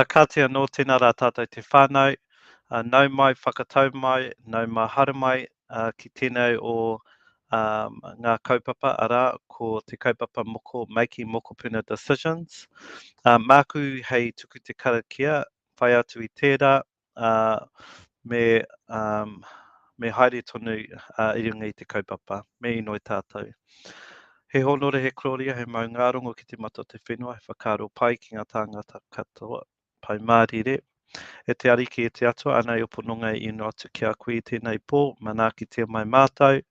Ka tia no tēnā rā tātou te whānau, nau mai, whakatau mai, nau mai hara mai ki tēnei o ngā kaupapa arā ko te kaupapa making Mokopuna Decisions. Māku hei tuku te karakia, whai atu i tērā, me, me haere tonu i runga i te kaupapa, me inoi tātou. He honore he kloria, he maungarongo ki te mata te whenua, he whakaro pai ki ngā tāngata katoa, pai mārire. E te ariki e te atua, anei o pononga i ino atu ki a koe tēnei pō, manaki te mai mātou.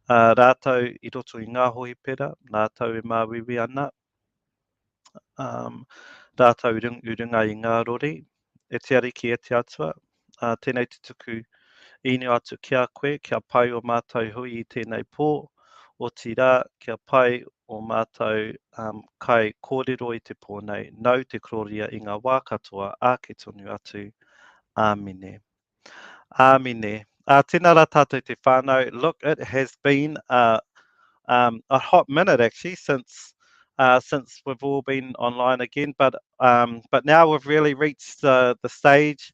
Rātou i roto i ngā hohi pera, rātou e māwiwi ana. Rātou i runga i ngā rori. E te ariki e te atua, tēnei te tuku ino atu ki a koe, kia pai o mātou hui i tēnei pō, o tira kia pai o mātou kai kōrero i te pō nei, nau te kloria i ngā wā katoa, ake tonu atu, āmine. Āmine. Tēnā rā tātou te whānau. Look, it has been a hot minute actually since we've all been online again, but now we've really reached the stage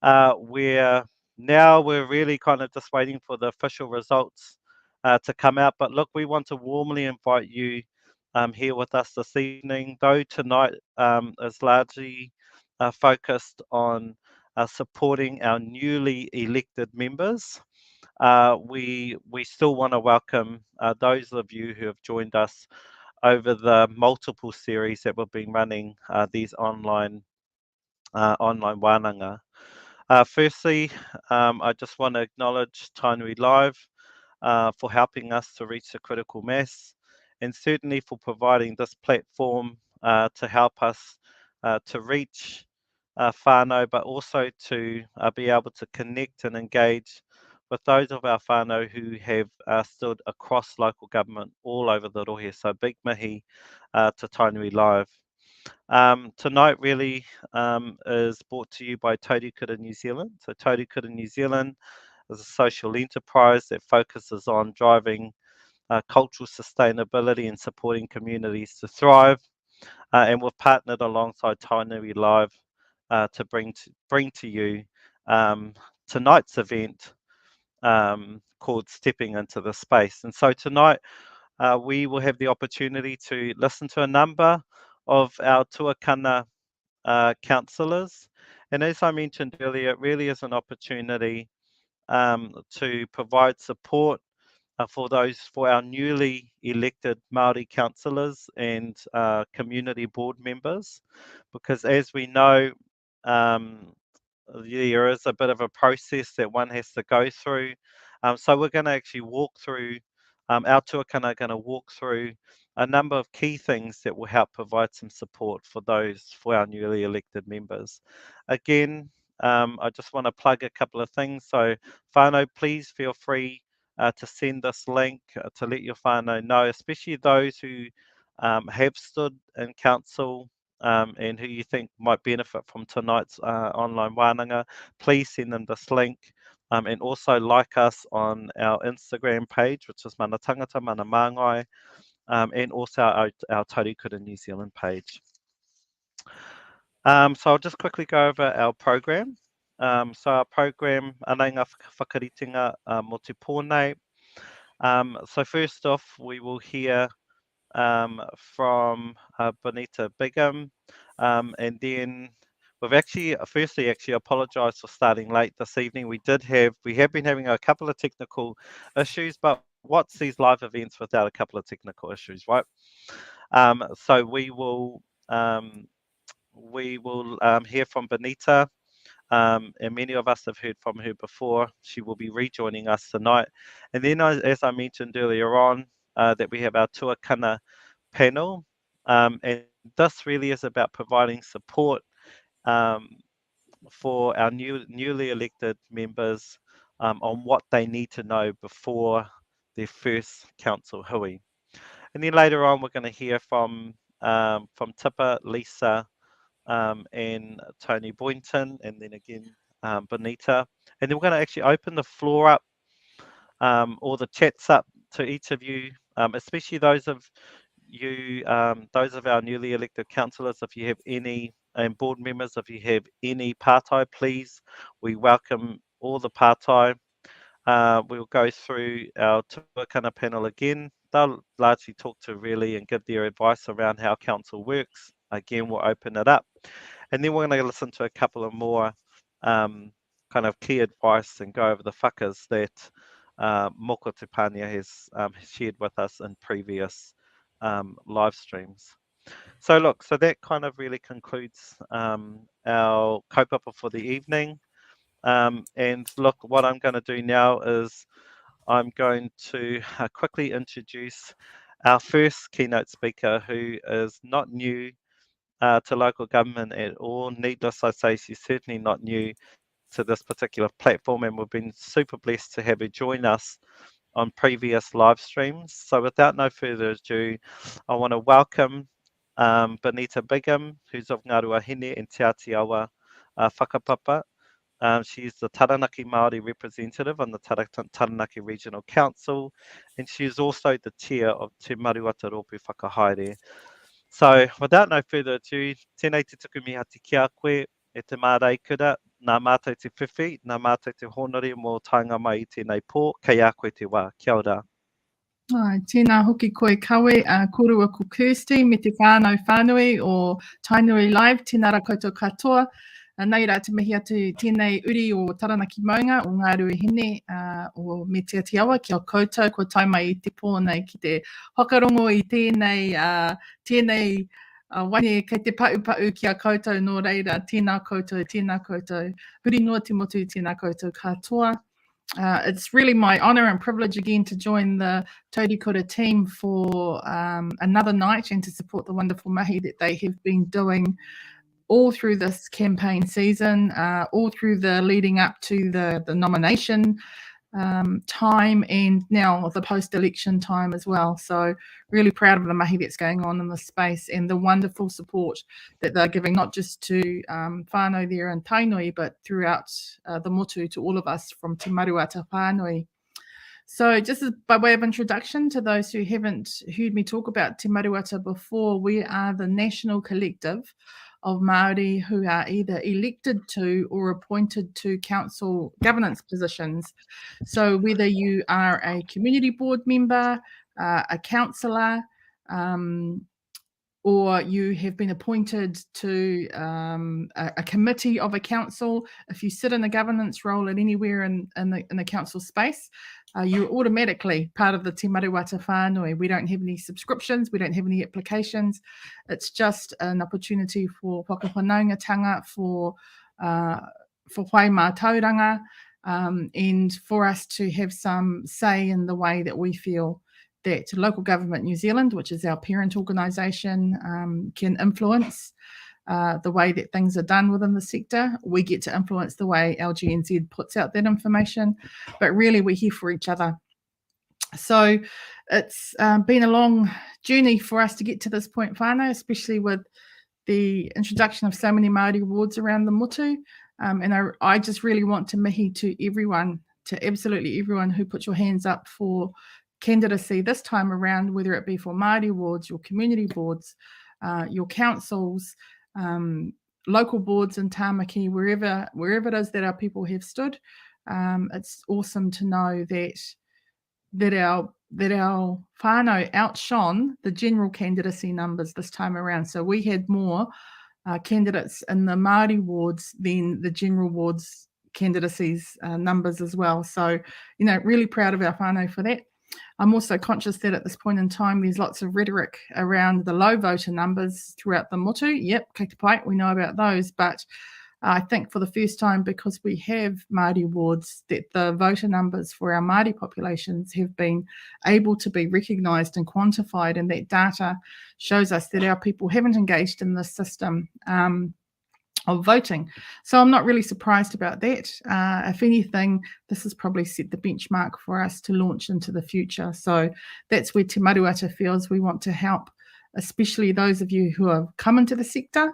where now we're really kind of just waiting for the official results to come out. But look, we want to warmly invite you here with us this evening, though tonight is largely focused on supporting our newly elected members. We still want to welcome those of you who have joined us over the multiple series that we've been running these online wānanga. Firstly, I just want to acknowledge Tainui Live for helping us to reach the critical mass, and certainly for providing this platform to help us to reach whānau, but also to be able to connect and engage with those of our whānau who have stood across local government all over the rohe. So big mihi to Tainui Live. Tonight really is brought to you by Taurikura New Zealand. So Taurikura New Zealand is a social enterprise that focuses on driving cultural sustainability and supporting communities to thrive. And we've partnered alongside Tainui Live to bring to you tonight's event called Stepping into the Space. And so tonight we will have the opportunity to listen to a number of our tuakana councillors. And as I mentioned earlier, it really is an opportunity to provide support for our newly elected Māori councillors and community board members, because as we know, there is a bit of a process that one has to go through. So we're going to actually walk through, our tuakana are going to walk through a number of key things that will help provide some support for our newly elected members. Again, I just want to plug a couple of things. So whānau, please feel free to send this link to let your whānau know, especially those who have stood in council and who you think might benefit from tonight's online wānanga. Please send them this link. And also like us on our Instagram page, which is Mana Tangata, Mana Māngai, and also our Taurikura New Zealand page. So I'll just quickly go over our program. So our program, Ananga Whakaritinga Mo Te Pōnei. So first off, we will hear from Bonita Bigham, and then we've actually apologised for starting late this evening. We have been having a couple of technical issues, but what's these live events without a couple of technical issues, right? So we will hear from Bonita, and many of us have heard from her before. She will be rejoining us tonight, and then as I mentioned earlier on, that we have our tuakana panel, and this really is about providing support for our newly elected members on what they need to know before their first council hui. And then later on, we're going to hear from Tipper, Lisa, and Tony Boynton, and then again Bonita. And then we're going to actually open the floor up, or the chats up, to each of you, especially those of you, those of our newly elected councillors, if you have any and board members, if you have any pātai, please, we welcome all the pātai. We'll go through our tuakana panel again. They'll largely talk to really and give their advice around how council works. Again, we'll open it up. And then we're going to listen to a couple of more kind of key advice and go over the whakas that Mokopuna has shared with us in previous live streams. So look, so that kind of really concludes our kaupapa for the evening. And look, what I'm going to do now is I'm going to quickly introduce our first keynote speaker, who is not new to local government at all. Needless I say, she's certainly not new to this particular platform, and we've been super blessed to have her join us on previous live streams. So without no further ado, I want to welcome Benita Bigham, who's of Ngā Ruahine and Te Atiawa Whakapapa. She's the Taranaki Māori representative on the Taranaki Regional Council, and she is also the chair of Te Maruata Rōpū Whakahaere. So, without no further ado, tēnei te tuku miha te kia koe, e te mārei kura, nā mātou te whiwhi, nā mātou te honori mō tainga mai I tēnei pō, kei a koe te wā. Kia ora. Tēnā hoki koe kawe, korua ko Kirsty, me te whānau whānui o Tainui Live, tēnā ra koutou katoa. Nei rā te mihi atu tēnei uri o Taranaki Maunga o Ngā Ruahine o me te atiawa ki o koutou, ko tai mai I te pō nei ki te whakarongo I tēnei waine kei te pau ki a koutou nō reira, tēnā koutou, huri noa te motu tēnā koutou katoa. It's really my honour and privilege again to join the Taurikura team for another night and to support the wonderful mahi that they have been doing all through this campaign season, all through the leading up to the nomination time and now the post-election time as well. So really proud of the mahi that's going on in this space and the wonderful support that they're giving, not just to whānau there in Tainui, but throughout the motu to all of us from Te Maruata Whānui. So just as by way of introduction to those who haven't heard me talk about Te Maruata before, we are the national collective of Māori who are either elected to or appointed to council governance positions. So whether you are a community board member, a councillor, or you have been appointed to a committee of a council, if you sit in a governance role at anywhere in the council space, you're automatically part of the Te Maruata Whānui. We don't have any subscriptions, we don't have any applications. It's just an opportunity for whakawhanaungatanga, for whai mātauranga, and for us to have some say in the way that we feel that Local Government New Zealand, which is our parent organisation, can influence the way that things are done within the sector. We get to influence the way LGNZ puts out that information, but really we're here for each other. So it's been a long journey for us to get to this point, whānau, especially with the introduction of so many Māori wards around the motu. And I just really want to mihi to everyone, to absolutely everyone who put your hands up for candidacy this time around, whether it be for Māori wards, your community boards, your councils, local boards in Tāmaki, wherever it is that our people have stood. It's awesome to know that our whānau outshone the general candidacy numbers this time around. So we had more candidates in the Māori wards than the general wards candidacies numbers as well. So, really proud of our whānau for that. I'm also conscious that at this point in time, there's lots of rhetoric around the low voter numbers throughout the motu. Yep, kei te pai, we know about those. But I think for the first time, because we have Māori wards, that the voter numbers for our Māori populations have been able to be recognised and quantified, and that data shows us that our people haven't engaged in this system of voting. So I'm not really surprised about that. If anything, this has probably set the benchmark for us to launch into the future. So that's where Te Maruata feels we want to help, especially those of you who have come into the sector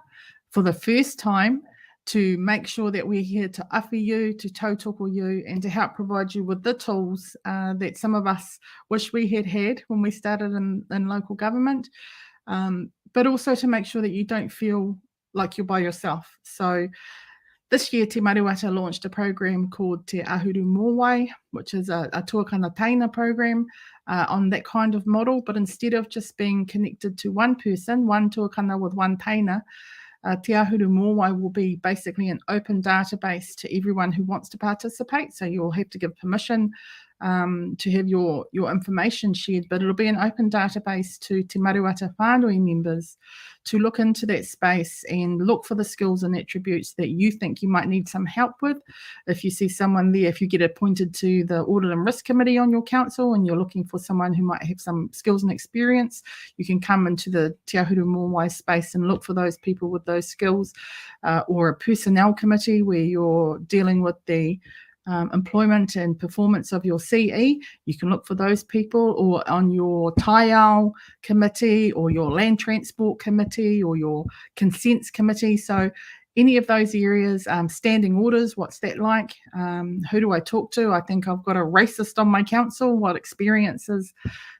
for the first time, to make sure that we're here to awhi you, to tautoko you, and to help provide you with the tools that some of us wish we had when we started in local government, but also to make sure that you don't feel like you're by yourself. So this year, Te Maruata launched a program called Te Ahuru Mōwai, which is a tuakana taina program on that kind of model. But instead of just being connected to one person, one tuakana with one taina, Te Ahuru Mōwai will be basically an open database to everyone who wants to participate. So you'll have to give permission to have your information shared, but it'll be an open database to Te Maruata whānui members to look into that space and look for the skills and attributes that you think you might need some help with. If you see someone there, if you get appointed to the Audit and Risk Committee on your council and you're looking for someone who might have some skills and experience, you can come into the Te Ahuru Mōwai space and look for those people with those skills, or a personnel committee where you're dealing with the employment and performance of your CE, you can look for those people, or on your taiao committee or your land transport committee or your consents committee. So any of those areas, standing orders, what's that like? Who do I talk to? I think I've got a racist on my council. What experiences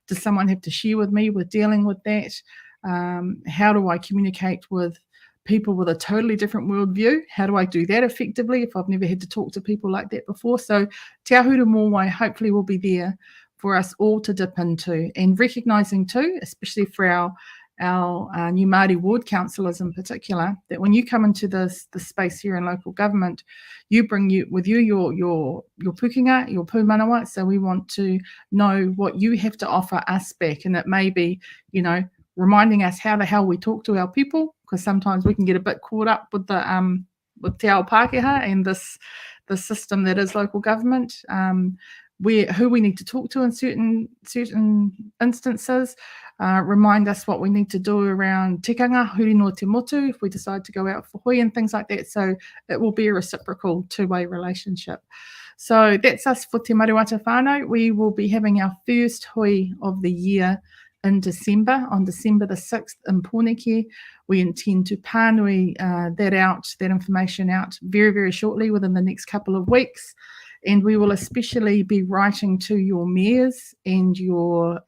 does someone have to share with me with dealing with that? How do I communicate with people with a totally different worldview? How do I do that effectively if I've never had to talk to people like that before? So Te Ahuru Mōwai hopefully will be there for us all to dip into, and recognising too, especially for our new Māori ward councillors in particular, that when you come into the space here in local government, you bring with you your pukinga, your pūmanawa. So we want to know what you have to offer us back, and it may be, reminding us how the hell we talk to our people, because sometimes we can get a bit caught up with the with Te Ao Pākehā and the system that is local government, who we need to talk to in certain instances, remind us what we need to do around tikanga, huri no te motu, if we decide to go out for hui and things like that. So it will be a reciprocal two-way relationship. So that's us for Te Maruata whānau. We will be having our first hui of the year in December, on December the 6th in Pōneke. We intend to pānui that information out very, very shortly, within the next couple of weeks. And we will especially be writing to your mayors and your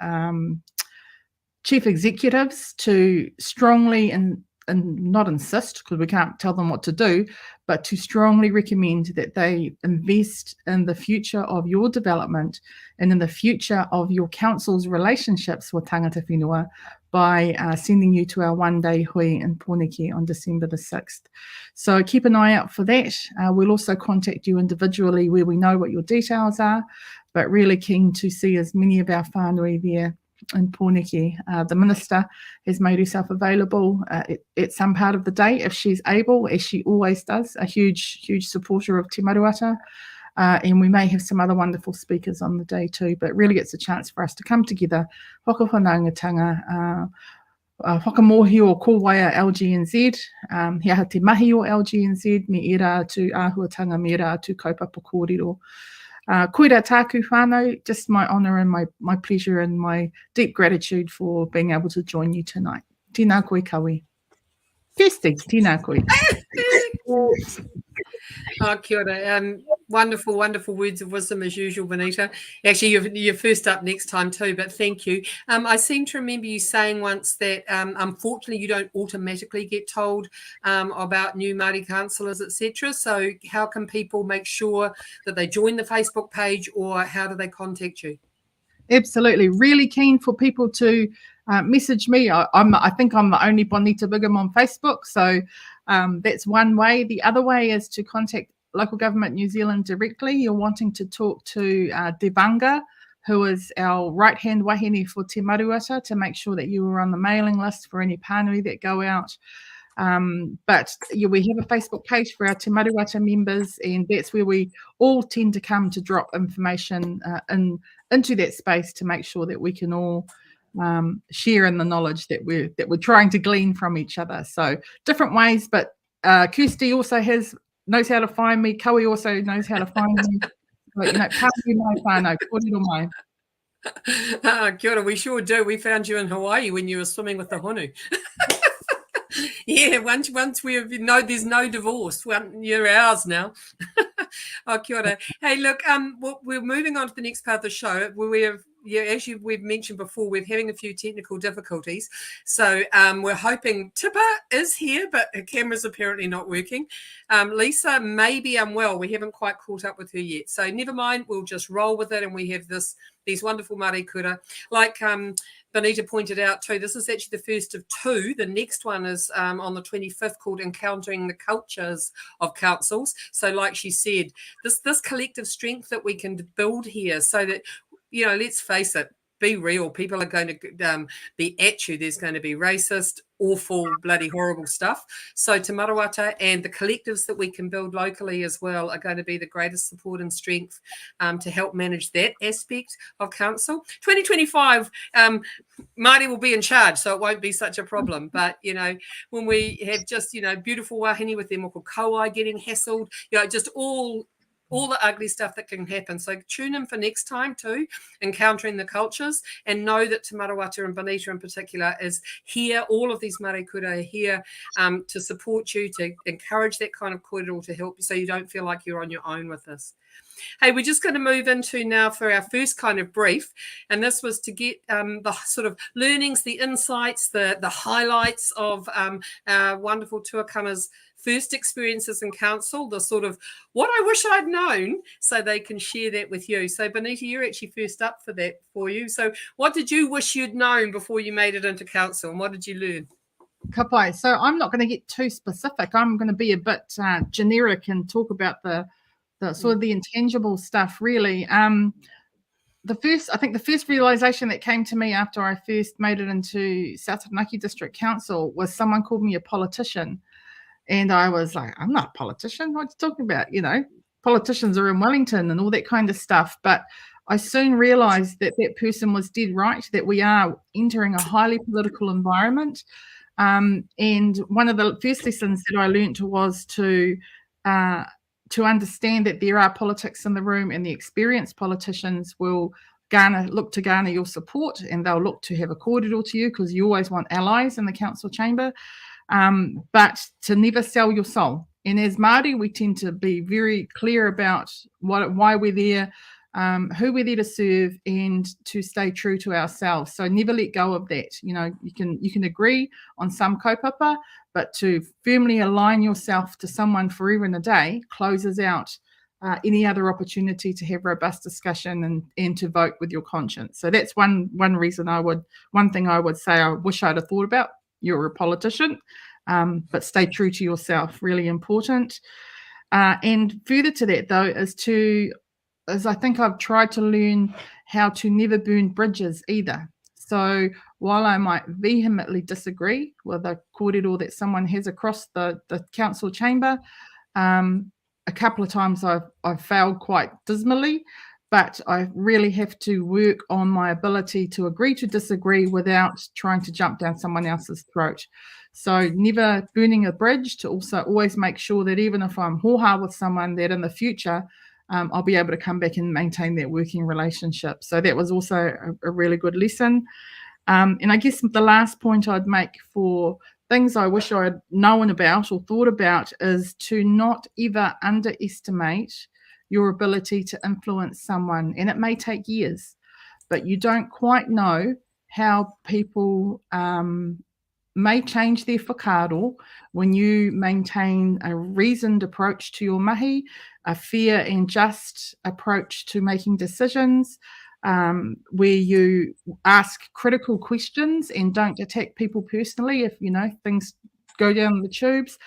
chief executives to strongly and not insist, because we can't tell them what to do, but to strongly recommend that they invest in the future of your development and in the future of your council's relationships with tangata whenua by sending you to our one-day hui in Pōneke on December the 6th. So keep an eye out for that. We'll also contact you individually where we know what your details are, but really keen to see as many of our whānui there in Pōneke. The Minister has made herself available at some part of the day if she's able, as she always does, a huge supporter of Te Maruata. And we may have some other wonderful speakers on the day too, but really it's a chance for us to come together, whakawhanaungatanga, whakamohi o kōwaia LGNZ, he aha te mahi o LGNZ, me era atu āhuatanga, me era atu kaupapa kōrero. Koira tāku whānau, just my honour and my pleasure and my deep gratitude for being able to join you tonight. Tēnā koe kawi. Kirsty, tēnā koe. Oh, kia ora. Wonderful words of wisdom as usual, Benita. Actually, you're first up next time too, but thank you. I seem to remember you saying once that unfortunately you don't automatically get told about new Māori councillors, etc. So how can people make sure that they join the Facebook page, or how do they contact you? Absolutely. Really keen for people to message me. I think I'm the only Bonita Bigam on Facebook, so that's one way. The other way is to contact Local Government New Zealand directly. You're wanting to talk to Devanga, who is our right-hand wahine for Te Maruata, to make sure that you are on the mailing list for any pānui that go out. But we have a Facebook page for our Te Maruata members, and that's where we all tend to come to drop information into that space to make sure that we can all share in the knowledge that we're trying to glean from each other. So different ways, but Kirsty also knows how to find me. Kawi also knows how to find me. But, pānui mai whānau, kōrero mai. Kia ora, we sure do. We found you in Hawaii when you were swimming with the honu. Yeah, once we know there's no divorce, you're ours now. Oh, kia ora. Hey, look, we're moving on to the next part of the show. We have as we've mentioned before, we're having a few technical difficulties. So we're hoping Tipper is here, but her camera's apparently not working. Lisa may be unwell. We haven't quite caught up with her yet. So never mind, we'll just roll with it. And we have these wonderful Māori kura. Like Benita pointed out too, this is actually the first of two. The next one is on the 25th, called Encountering the Cultures of Councils. So like she said, this collective strength that we can build here, so that, you know, let's face it, be real. People are going to be at you. There's going to be racist, awful, bloody horrible stuff. So Te Marawata and the collectives that we can build locally as well are going to be the greatest support and strength to help manage that aspect of council. 2025, Māori will be in charge, so it won't be such a problem. But, you know, when we have just, you know, beautiful wahine with their moko kauai getting hassled, you know, just all the ugly stuff that can happen. So tune in for next time too, Encountering the Cultures, and know that Te Marawata and Benita in particular is here. All of these Māori kura are here to support you, to encourage that kind of kōrero, to help you so you don't feel like you're on your own with this. Hey, we're just going to move into now for our first kind of brief, and this was to get the sort of learnings, the insights, the highlights of our wonderful tuakana's first experiences in council, the sort of what I wish I'd known, so they can share that with you. So Benita, you're actually first up for that for you. So what did you wish you'd known before you made it into council, and what did you learn? Ka pai. So I'm not going to get too specific. I'm going to be a bit generic and talk about the sort of the intangible stuff, really. I think the first realization that came to me after I first made it into South Taranaki District Council was someone called me a politician. And I was like, I'm not a politician. What are you talking about? You know, politicians are in Wellington and all that kind of stuff. But I soon realized that that person was dead right, that we are entering a highly political environment. And one of the first lessons that I learned was to understand that there are politics in the room, and the experienced politicians will look to garner your support, and they'll look to have a kōrero to you, because you always want allies in the council chamber. But to never sell your soul. And as Māori, we tend to be very clear about why we're there, who we're there to serve, and to stay true to ourselves. So never let go of that. You know, you can agree on some kaupapa, but to firmly align yourself to someone forever and a day closes out any other opportunity to have robust discussion and to vote with your conscience. So that's one thing I would say I wish I'd have thought about. You're a politician, but stay true to yourself, really important. And further to that, though, is I think I've tried to learn how to never burn bridges either. So while I might vehemently disagree with a kōrero that someone has across the council chamber, a couple of times I've failed quite dismally, but I really have to work on my ability to agree to disagree without trying to jump down someone else's throat. So never burning a bridge, to also always make sure that even if I'm hoha with someone, that in the future I'll be able to come back and maintain that working relationship. So that was also a really good lesson. And I guess the last point I'd make for things I wish I'd known about or thought about is to not ever underestimate your ability to influence someone. And it may take years, but you don't quite know how people may change their whakaaro when you maintain a reasoned approach to your mahi, a fair and just approach to making decisions, where you ask critical questions and don't attack people personally if, you know, things go down the tubes.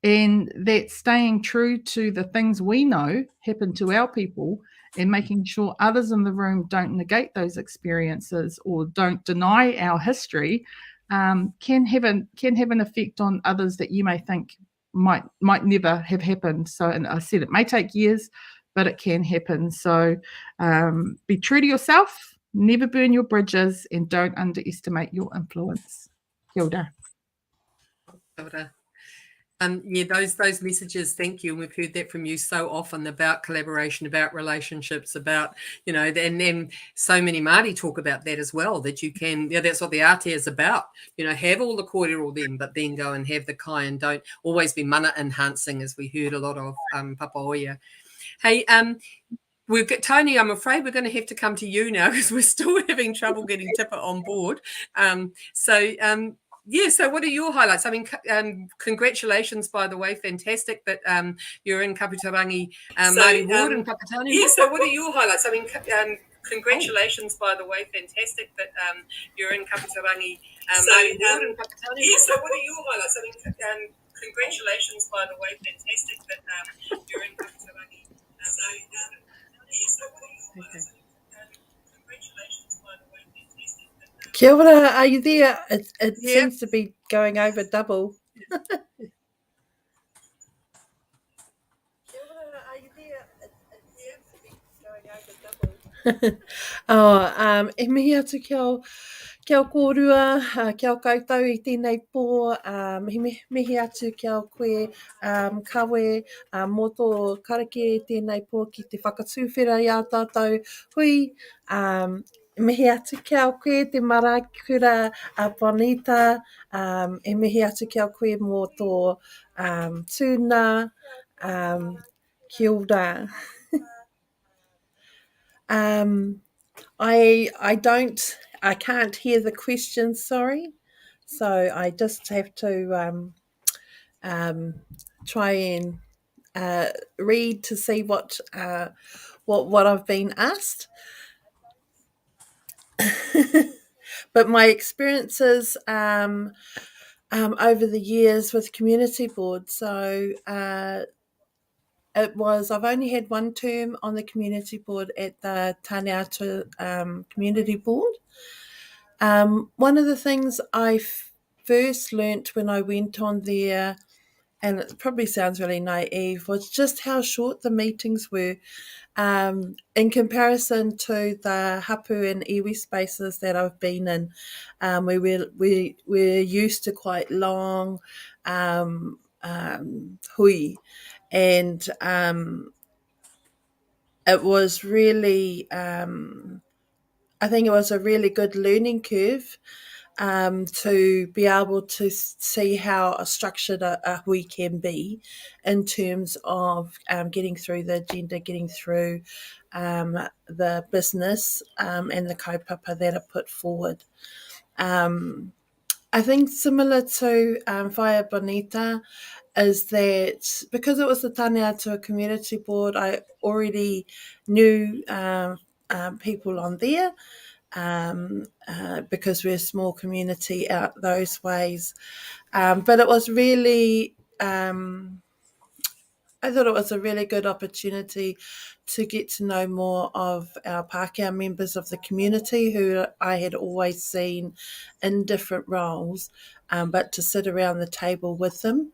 And that staying true to the things we know happen to our people, and making sure others in the room don't negate those experiences or don't deny our history, can have an effect on others that you may think might never have happened. So, and I said it may take years, but it can happen. So be true to yourself, never burn your bridges, and don't underestimate your influence. Kia ora. Kia ora. Yeah, those messages, thank you. And we've heard that from you so often about collaboration, about relationships, about, you know, and then so many Māori talk about that as well, that you can, yeah, that's what the arte is about. You know, have all the kōrero then, but then go and have the kai, and don't always be mana enhancing, as we heard a lot of Papa Oia. Hey, Tony, I'm afraid we're going to have to come to you now because we're still having trouble getting Tipper on board. So what are your highlights? I mean, congratulations, by the way, fantastic that you're in Kaputarangi Māori Ward in Whakatane. Yeah, so what are your highlights? I mean, congratulations, by the way, fantastic that you're in Kaputarangi Māori Ward in Whakatane. Yeah, so what are your highlights? I mean, congratulations, by the way, fantastic that you're in Kaputarangi Māori Ward. Kia ora, are you there? It seems to be going over double. E mihi atu kia o kōrua, kia o koutou I tēnei pō, mihi atu kia o koe, kawe, mō tō kareke I tēnei pō ki te whakatūwhera I a tātou hui, mihi atu kia o koe, te marakura Bonita, e mihi atu kia o koe mō tō tūna, kia ora. I can't hear the question, sorry. So I just have to try and read to see what I've been asked. But my experiences over the years with community board, so I've only had one term on the community board at the Taneata Community Board. One of the things I first learnt when I went on there, and it probably sounds really naive, was just how short the meetings were in comparison to the hapu and iwi spaces that I've been in. We're used to quite long hui, and it was really, I think it was a really good learning curve to be able to see how structured a hui can be in terms of getting through the agenda, getting through the business and the kaupapa that are put forward. I think similar to Whaia Bonita is that because it was the Taneatua Community Board, I already knew people on there because we're a small community out those ways. But it was really, I thought it was a really good opportunity to get to know more of our Pākehā members of the community who I had always seen in different roles, but to sit around the table with them.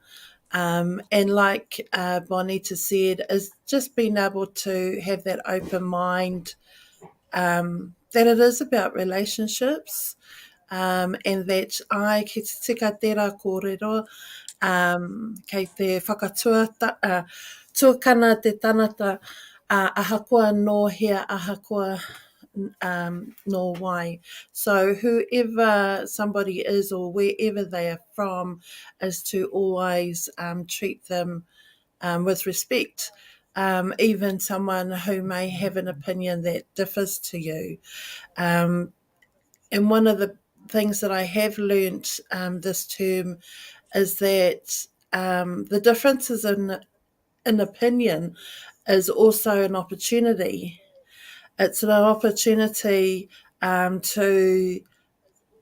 And like Bonita said, is just being able to have that open mind that it is about relationships and that kei te tika tērā kōrero, kei te whakatua tuakana te tanata ahakoa no hea, ahakoa no wai. So whoever somebody is or wherever they are from is to always treat them with respect. Even someone who may have an opinion that differs to you. And one of the things that I have learnt this term is that the differences in opinion is also an opportunity. It's an opportunity to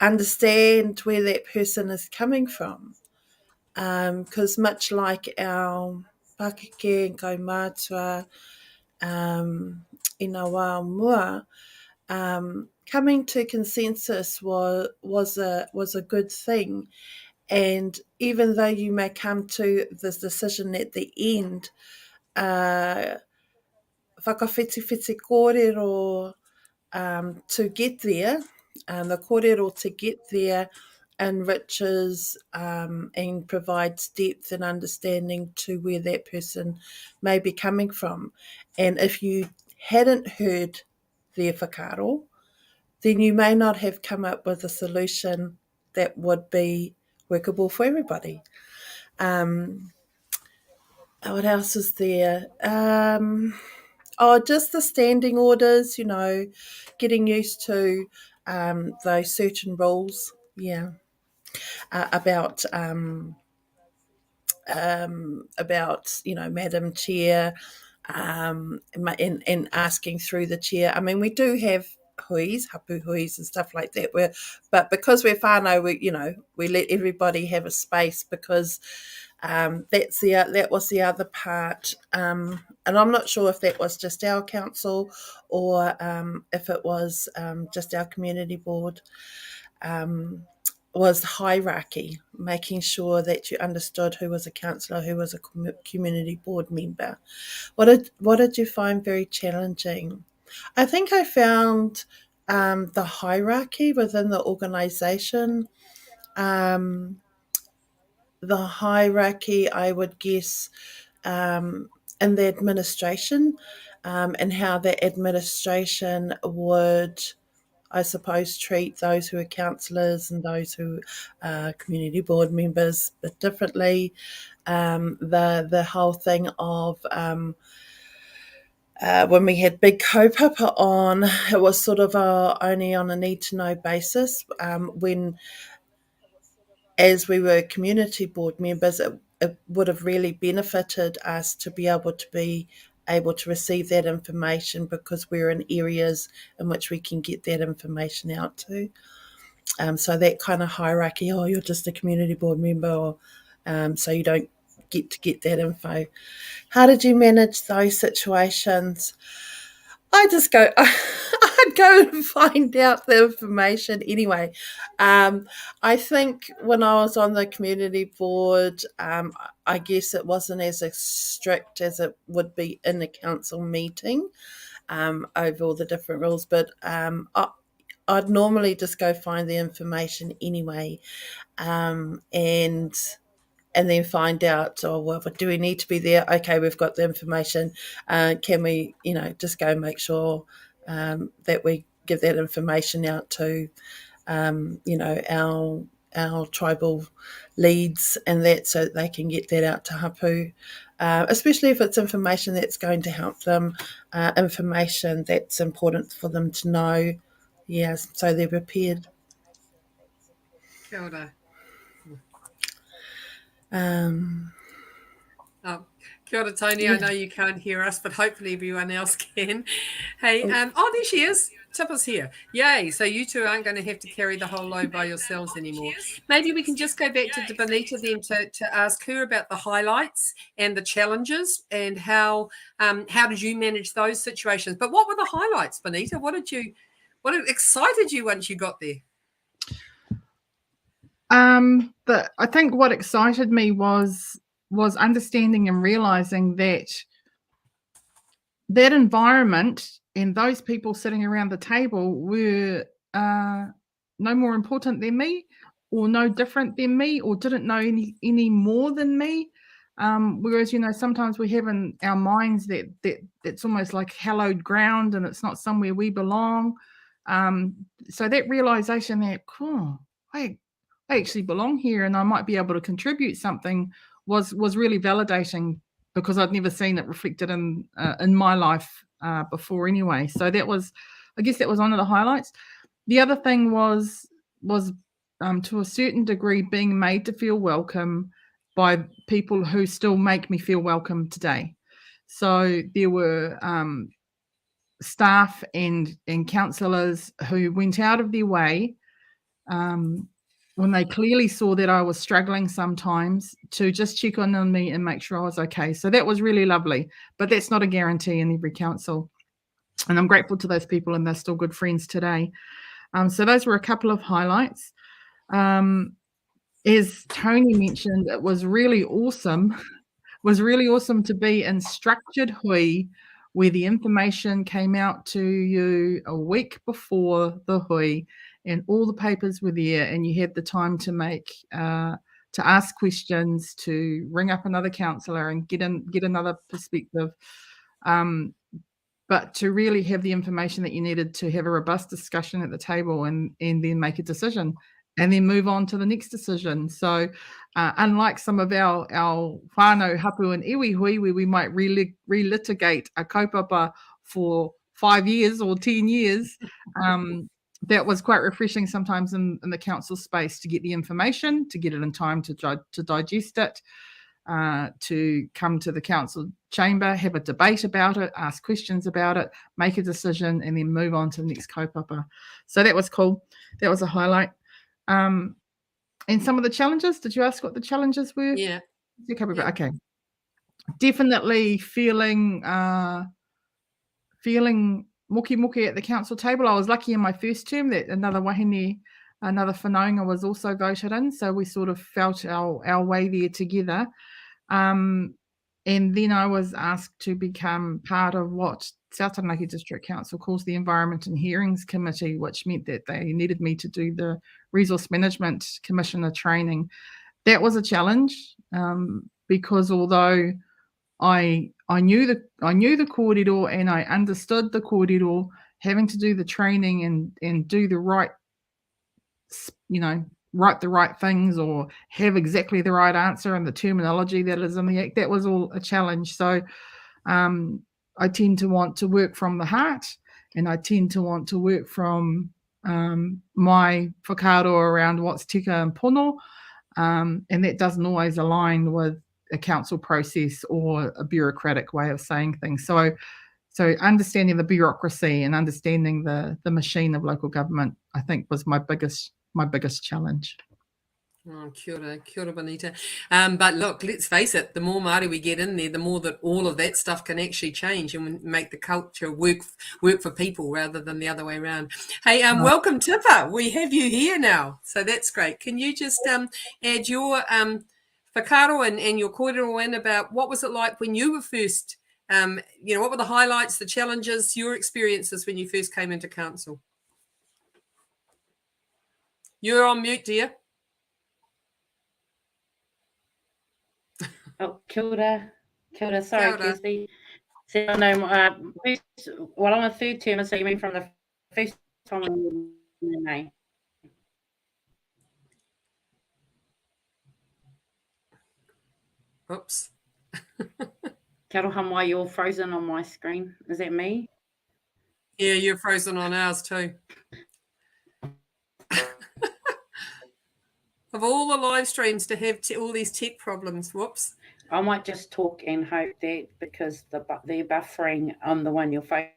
understand where that person is coming from. Because much like our Pakeke and Kaumātua, in our mua, coming to consensus was a good thing. And even though you may come to this decision at the end, whakawhitiwhiti kōrero to get there, the kōrero to get there enriches and provides depth and understanding to where that person may be coming from. And if you hadn't heard their whakaaro, then you may not have come up with a solution that would be workable for everybody. What else is there? Oh, just the standing orders, getting used to those certain rules. Yeah, about Madam Chair, and asking through the chair. I mean, we do have huis, hapu huis and stuff like that. But because we're whānau, we let everybody have a space, because that was the other part. And I'm not sure if that was just our council, or if it was just our community board. Was hierarchy, making sure that you understood who was a councillor, who was a community board member. What did you find very challenging? I think I found the hierarchy within the organisation. The hierarchy, I would guess, in the administration, and how the administration would, I suppose, treat those who are councillors and those who are community board members a bit differently. The whole thing of when we had Big Kaupapa on, it was sort of only on a need-to-know basis. When, as we were community board members, it would have really benefited us to be able to receive that information, because we're in areas in which we can get that information out to. So that kind of hierarchy, you're just a community board member, or so you don't get that info. How did you manage those situations? I'd go and find out the information anyway. I think when I was on the community board, I guess it wasn't as strict as it would be in a council meeting, over all the different rules, but I'd normally just go find the information anyway, and then find out, do we need to be there? Okay, we've got the information. Can we, just go make sure that we give that information out to, our tribal leads, and that, so that they can get that out to hapu, especially if it's information that's going to help them, information that's important for them to know. Yes, so they're prepared. Kia ora. Kia ora, Tony. Yeah. I know you can't hear us, but hopefully everyone else can. Hey, there she is. Tippa's here. Yay. So you two aren't going to have to carry the whole load by yourselves anymore. Maybe we can just go back to Benita then to ask her about the highlights and the challenges, and how did you manage those situations? But what were the highlights, Benita? What excited you once you got there? I think what excited me was understanding and realizing that environment and those people sitting around the table were no more important than me, or no different than me, or didn't know any more than me. Whereas, sometimes we have in our minds that it's almost like hallowed ground, and it's not somewhere we belong. So that realization that, I actually belong here, and I might be able to contribute something, was really validating, because I'd never seen it reflected in my life before anyway. So I guess that was one of the highlights. The other thing was to a certain degree being made to feel welcome by people who still make me feel welcome today. So there were staff and councillors who went out of their way, when they clearly saw that I was struggling sometimes, to just check on me and make sure I was okay. So that was really lovely, but that's not a guarantee in every council. And I'm grateful to those people, and they're still good friends today. So those were a couple of highlights. As Tony mentioned, it was really awesome. To be in structured hui, where the information came out to you a week before the hui, and all the papers were there, and you had the time to ask questions, to ring up another councillor and get another perspective, but to really have the information that you needed to have a robust discussion at the table, and then make a decision. and then move on to the next decision. So unlike some of our whānau hapu and iwi hui, where we might relitigate a kaupapa for 5 years or 10 years, that was quite refreshing sometimes in the council space to get the information, to get it in time to digest it, to come to the council chamber, have a debate about it, ask questions about it, make a decision, and then move on to the next kaupapa. So that was cool. That was a highlight. And some of the challenges, did you ask what the challenges were? Yeah. Okay. Definitely feeling moki at the council table. I was lucky in my first term that another wahine, another whanaunga was also voted in. So we sort of felt our way there together. And then I was asked to become part of what South Taranaki District Council calls the Environment and Hearings Committee, which meant that they needed me to do the Resource Management Commissioner training. That was a challenge because although I knew the kōrero and I understood the kōrero, having to do the training and do the right, write the right things or have exactly the right answer and the terminology that is in the Act, that was all a challenge. So I tend to want to work from the heart, and I tend to want to work from my whakaaro around what's tika and pono, and that doesn't always align with a council process or a bureaucratic way of saying things. So understanding the bureaucracy and understanding the machine of local government, I think, was my biggest challenge. Oh, kia ora, Bonita. But look, let's face it, the more Māori we get in there, the more that all of that stuff can actually change and make the culture work for people rather than the other way around. Hey, welcome, Tipper. We have you here now, so that's great. Can you just add your whakaaro and your kōrero in about what was it like when you were first, what were the highlights, the challenges, your experiences when you first came into council? You're on mute, dear. Oh, kia ora. Sorry, Kirsty. So, no, I'm a third term, so you mean from the first time in May? Oops. Kia ora, why you're frozen on my screen. Is that me? Yeah, you're frozen on ours too. Of all the live streams to have all these tech problems, whoops. I might just talk and hope that because the buffering on the one you're focused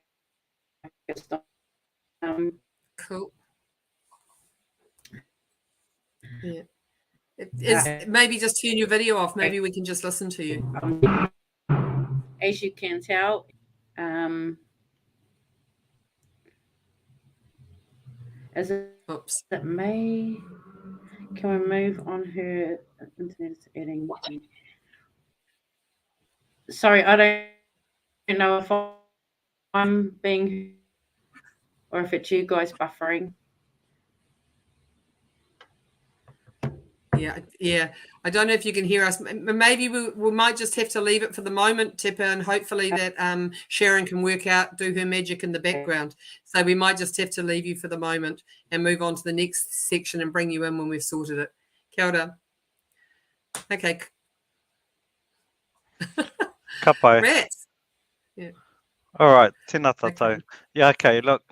on. Cool. Yeah. Maybe just turn your video off. Maybe we can just listen to you. As you can tell, is it me? Can we move on her internet is adding? Sorry, I don't know if I'm being or if it's you guys buffering. Yeah. I don't know if you can hear us. Maybe we might just have to leave it for the moment, Tipper, and hopefully that Sharon can do her magic in the background. So we might just have to leave you for the moment and move on to the next section and bring you in when we've sorted it. Kia ora. Okay. Ka pai. Rats. Yeah. All right. Tēnā tātou. Okay. Yeah, okay. Look,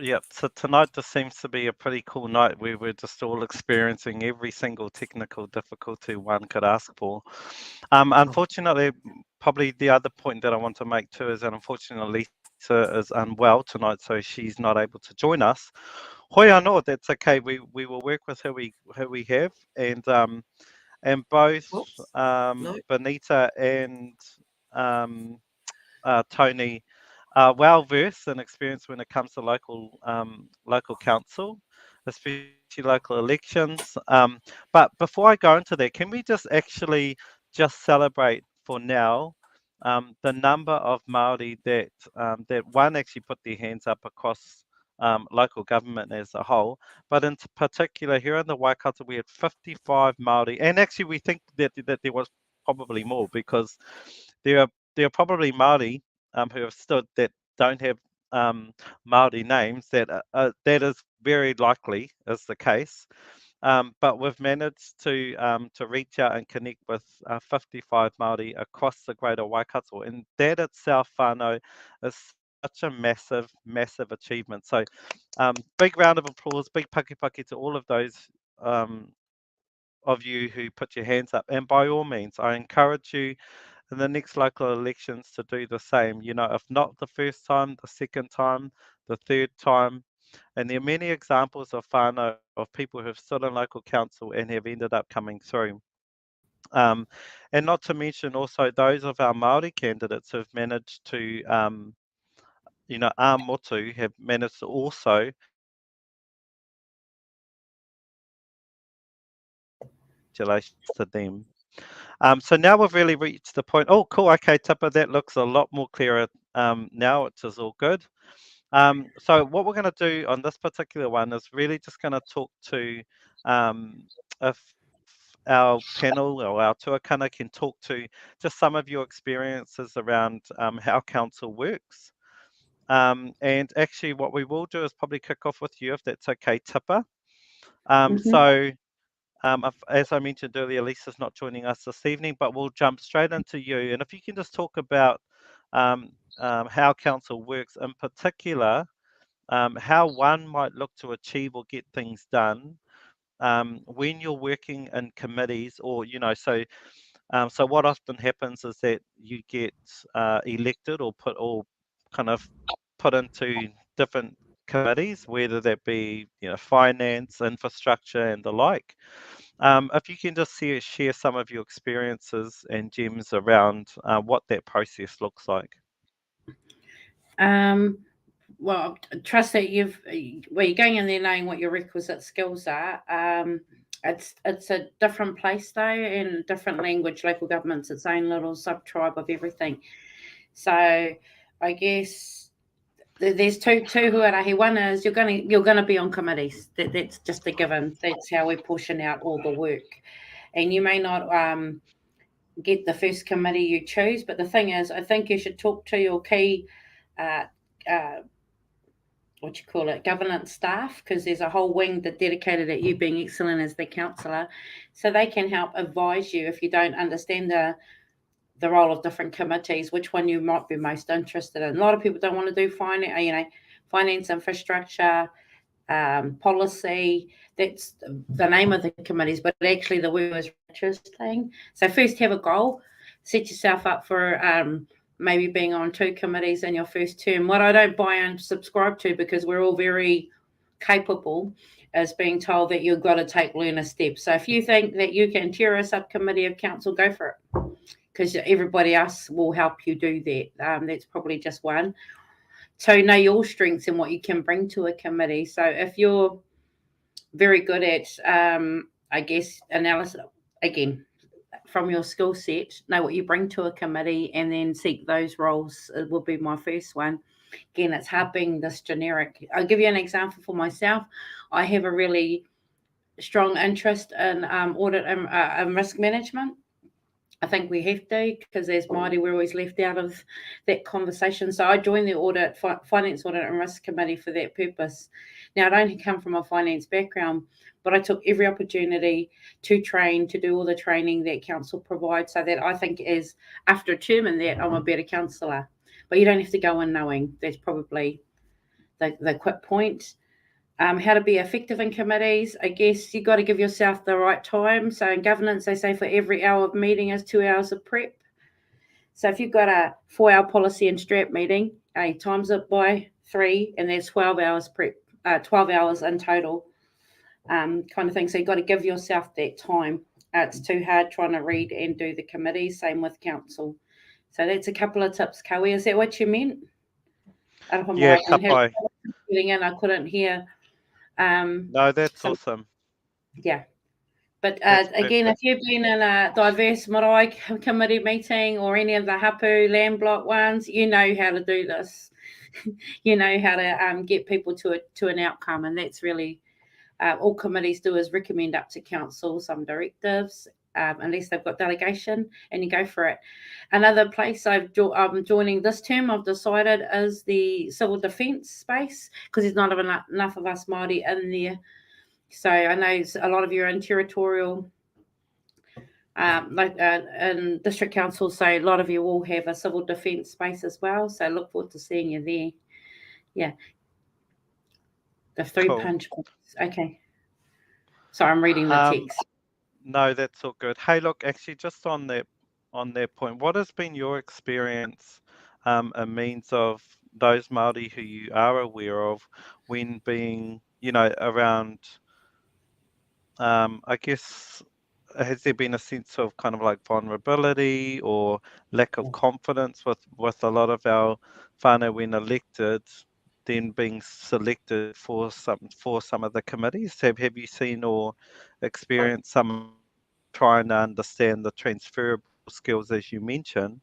yeah, so tonight just seems to be a pretty cool night where we're just all experiencing every single technical difficulty one could ask for. Unfortunately, probably the other point that I want to make too is that unfortunately Lisa is unwell tonight, so she's not able to join us. Hoi anō, that's okay. We will work with who we have, and both Bonita and Tony are well versed and experienced when it comes to local council, especially local elections. But before I go into that, can we just actually celebrate for now the number of Māori that one actually put their hands up across local government as a whole, but in particular here in the Waikato we had 55 Māori, and actually we think that there was probably more because there are probably Māori who have stood that don't have Māori names. That is very likely is the case, But we've managed to reach out and connect with 55 Māori across the Greater Waikato, and that itself, whānau, is such a massive, massive achievement. So, big round of applause, big paki to all of those of you who put your hands up. And by all means, I encourage you in the next local elections to do the same. You know, if not the first time, the second time, the third time. And there are many examples of whānau of people who have stood in local council and have ended up coming through. And not to mention also those of our Māori candidates who have managed to, you know, our motu have managed to also congratulations to them. So now we've really reached the point. Oh, cool. Okay, Tipper, that looks a lot more clearer now, which is all good. So what we're going to do on this particular one is really just going to talk to if our panel or our tuakana can talk to just some of your experiences around how council works. And actually what we will do is probably kick off with you, if that's okay, Tipper. So as I mentioned earlier, Lisa's not joining us this evening, but we'll jump straight into you. And if you can just talk about how council works, in particular, how one might look to achieve or get things done when you're working in committees, or you know, so what often happens is that you get elected or kind of put into different committees, whether that be, you know, finance, infrastructure, and the like. If you can just share some of your experiences and gems around what that process looks like. Well, I trust that you're going in there knowing what your requisite skills are. It's a different place though, and different language. Local government's its own little sub-tribe of everything. So I guess there's two huarahi. One is you're gonna be on committees. That's just a given. That's how we portion out all the work. And you may not get the first committee you choose, but the thing is, I think you should talk to your key governance staff, because there's a whole wing that dedicated at you being excellent as the councillor, so they can help advise you if you don't understand the role of different committees, which one you might be most interested in. A lot of people don't want to do finance, infrastructure, policy. That's the name of the committees, but actually the word is interesting. So first have a goal, set yourself up for maybe being on 2 committees in your first term. What I don't buy and subscribe to, because we're all very capable, is being told that you've got to take learner steps. So if you think that you can chair a subcommittee of council, go for it, because everybody else will help you do that. That's probably just one. So know your strengths and what you can bring to a committee. So if you're very good at, I guess, analysis, again, from your skill set, know what you bring to a committee, and then seek those roles. It would be my first one. Again, it's hard being this generic. I'll give you an example for myself. I have a really strong interest in audit and risk management. I think we have to, because as Māori, we're always left out of that conversation. So I joined the finance audit and risk committee for that purpose. Now, I don't come from a finance background, but I took every opportunity to train, to do all the training that council provides, so that I think as after a term in that, I'm a better councillor. But you don't have to go in knowing. That's probably the quick point. How to be effective in committees. I guess you got to give yourself the right time. So in governance, they say for every hour of meeting is 2 hours of prep. So if you've got a 4-hour policy and strap meeting, times it by 3, and there's 12 hours prep, 12 hours in total, kind of thing. So you've got to give yourself that time. It's too hard trying to read and do the committees. Same with council. So that's a couple of tips, Kowie. Is that what you meant? Yeah, kapai. I couldn't hear. No, that's awesome. Yeah. But again, if you've been in a diverse marae committee meeting or any of the hapu land block ones, you know how to do this. You know how to get people to an outcome, and that's really all committees do is recommend up to council some directives, unless they've got delegation, and you go for it. Another place I'm joining this term, I've decided, is the civil defence space, because there's not enough of us Māori in there. So I know a lot of you are in territorial, in district council, so a lot of you all have a civil defence space as well. So look forward to seeing you there. Yeah. The 3 Cool. punch points. Okay. So I'm reading the text. No, that's all good. Hey, look, actually, just on that point, what has been your experience, a means of those Māori who you are aware of when being, around, I guess, has there been a sense of kind of like vulnerability or lack of confidence with a lot of our whānau when elected, then being selected for some of the committees? Have you seen or experienced some trying to understand the transferable skills, as you mentioned,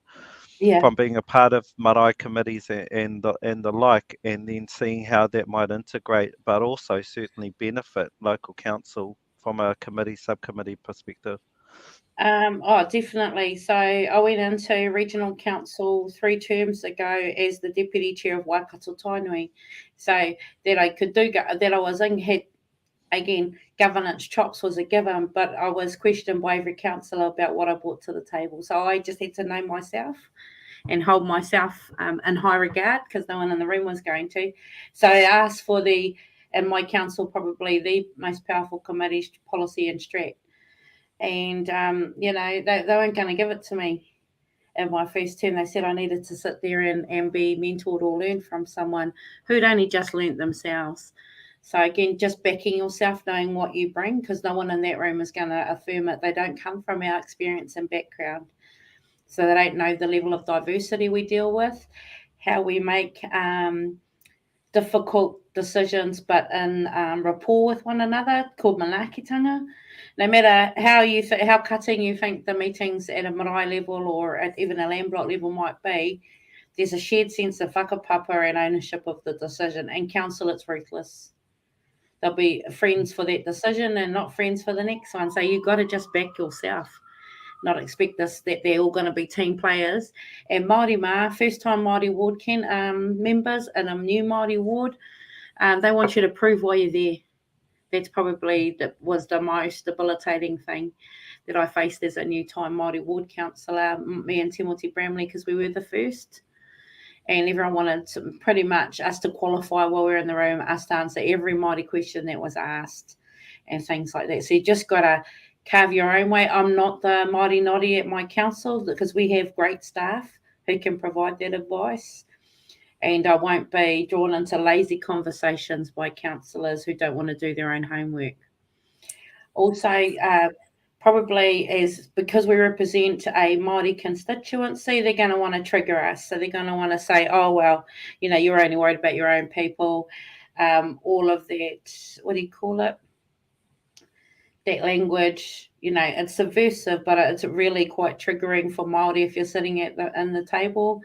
Yeah. from being a part of marae committees and the like, and then seeing how that might integrate, but also certainly benefit local council from a subcommittee perspective? Oh, definitely. So I went into regional council 3 terms ago as the deputy chair of Waikato Tainui. So that I could do that, I was in had again governance chops was a given, but I was questioned by every councillor about what I brought to the table. So I just had to know myself and hold myself in high regard because no one in the room was going to. So I asked for in my council probably the most powerful committees, policy and strat. And, they weren't going to give it to me in my first term. They said I needed to sit there and be mentored or learn from someone who'd only just learnt themselves. So again, just backing yourself, knowing what you bring, because no one in that room is going to affirm it. They don't come from our experience and background. So they don't know the level of diversity we deal with, how we make difficult decisions, but in rapport with one another, called manaakitanga. No matter how cutting you think the meetings at a marae level or at even a land block level might be, there's a shared sense of whakapapa and ownership of the decision. And council, it's ruthless. They'll be friends for that decision and not friends for the next one. So you've got to just back yourself, not expect that they're all going to be team players. And Māori Ma, first time Māori ward members in a new Māori ward, they want you to prove why you're there. That's probably was the most debilitating thing that I faced as a new time Māori ward councillor, me and Timothy Bramley, because we were the first. And everyone wanted pretty much us to qualify while we were in the room, us to answer every Māori question that was asked and things like that. So you just got to carve your own way. I'm not the Māori Noddy at my council because we have great staff who can provide that advice. And I won't be drawn into lazy conversations by councillors who don't want to do their own homework. Also, probably is because we represent a Māori constituency, they're going to want to trigger us. So they're going to want to say, oh, well, you're only worried about your own people. All of that, what do you call it? That language, it's subversive, but it's really quite triggering for Māori if you're sitting in the table.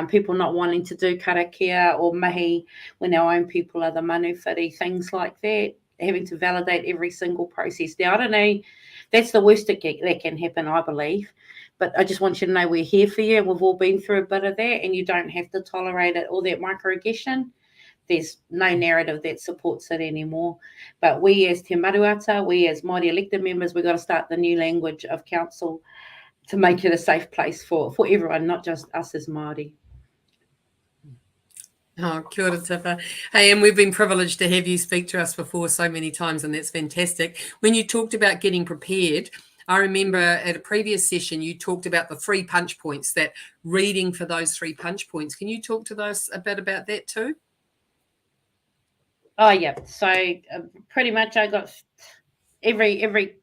People not wanting to do karakia or mihi when our own people are the manuwhiri, things like that, having to validate every single process. Now, I don't know, that's the worst that can happen, I believe. But I just want you to know we're here for you. We've all been through a bit of that, and you don't have to tolerate it, all that microaggression. There's no narrative that supports it anymore. But we as Te Maruata, we as Māori elected members, we've got to start the new language of council to make it a safe place for everyone, not just us as Māori. Oh, kia ora, Tifa. Hey, and we've been privileged to have you speak to us before so many times, and that's fantastic. When you talked about getting prepared, I remember at a previous session, you talked about the 3 punch points, that reading for those 3 punch points. Can you talk to us a bit about that too? Oh, yeah. So pretty much I got every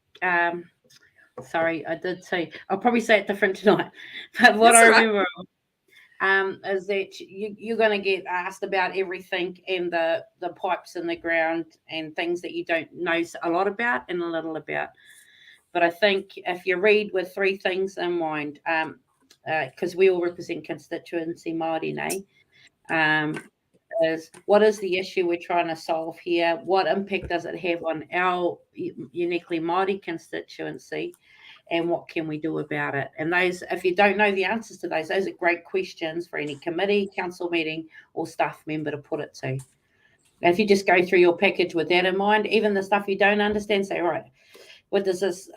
sorry, I did say, I'll probably say it different tonight. But what I remember is that you're going to get asked about everything and the pipes in the ground and things that you don't know a lot about and a little about. But I think if you read with 3 things in mind, because we all represent constituency Māori, is what is the issue we're trying to solve here? What impact does it have on our uniquely Māori constituency? And what can we do about it? And those, if you don't know the answers to those are great questions for any committee, council meeting, or staff member to put it to. And if you just go through your package with that in mind, even the stuff you don't understand, say, right, what does this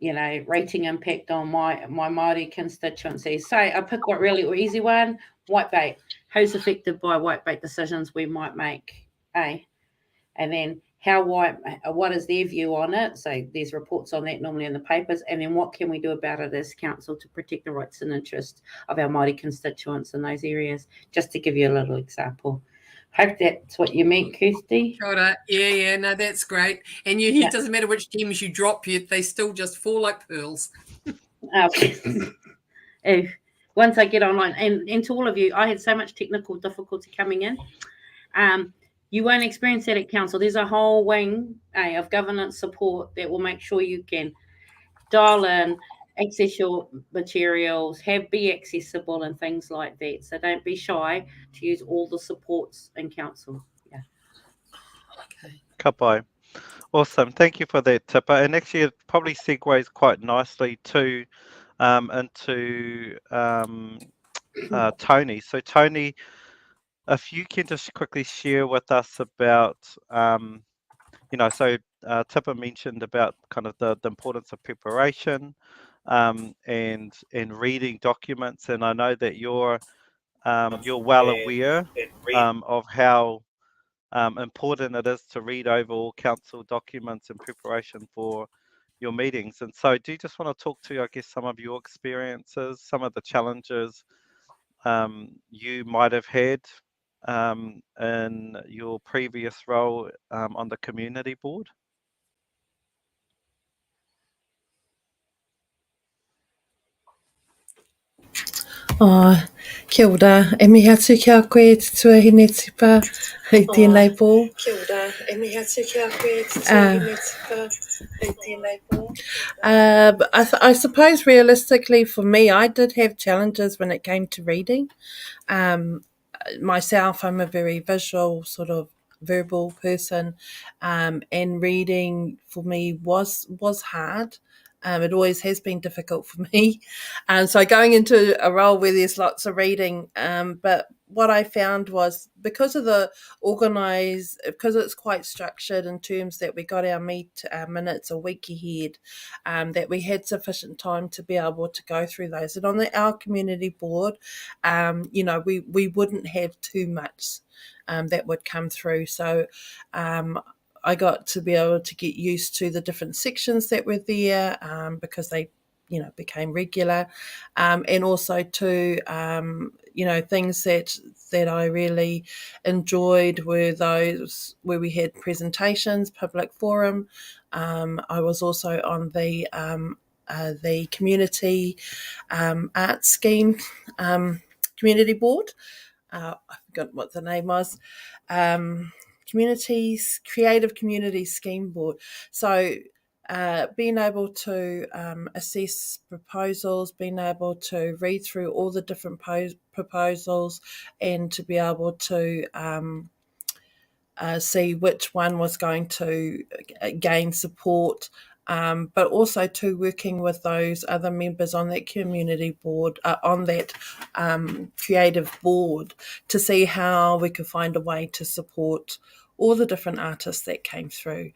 rating impact on my Māori constituency? So I pick what really easy one, whitebait. Who's affected by whitebait decisions we might make? And then what is their view on it? So there's reports on that normally in the papers. And then what can we do about it as council to protect the rights and interests of our Māori constituents in those areas? Just to give you a little example. Hope that's what you meant, Kirsty. Kia ora. Yeah, no, that's great. And it doesn't matter which gems you drop, they still just fall like pearls. Once I get online, and to all of you, I had so much technical difficulty coming in. You won't experience that at council. There's a whole wing of governance support that will make sure you can dial in, access your materials, be accessible and things like that. So don't be shy to use all the supports in council. Yeah. Okay. Ka pai. Awesome. Thank you for that, Tipper. And actually, it probably segues quite nicely to into Tony. So Tony, if you can just quickly share with us about, Tipper mentioned about kind of the importance of preparation and reading documents, and I know that you're well aware of how important it is to read over all council documents in preparation for your meetings. And so do you just want to talk to, I guess, some of your experiences, some of the challenges you might have had in your previous role on the community board? Kia ora, e mihi atu ki a koe te tuahine tipa i tēnei pō. Kia ora, e mihi atu ki a koe te tuahine tipa i tēnei pō. I suppose realistically for me, I did have challenges when it came to reading. Myself, I'm a very visual sort of verbal person, and reading for me was hard. It always has been difficult for me. So going into a role where there's lots of reading, but what I found was because it's quite structured in terms that we got our minutes a week ahead, that we had sufficient time to be able to go through those. And on our community board, we wouldn't have too much that would come through. So I got to be able to get used to the different sections that were there because they, became regular, and also to, things that I really enjoyed were those where we had presentations, public forum. I was also on the community art scheme community board. I forgot what the name was. Creative Community Scheme Board. So being able to assess proposals, being able to read through all the different proposals and to be able to see which one was going to gain support, but also to working with those other members on that community board, on that creative board, to see how we could find a way to support all the different artists that came through.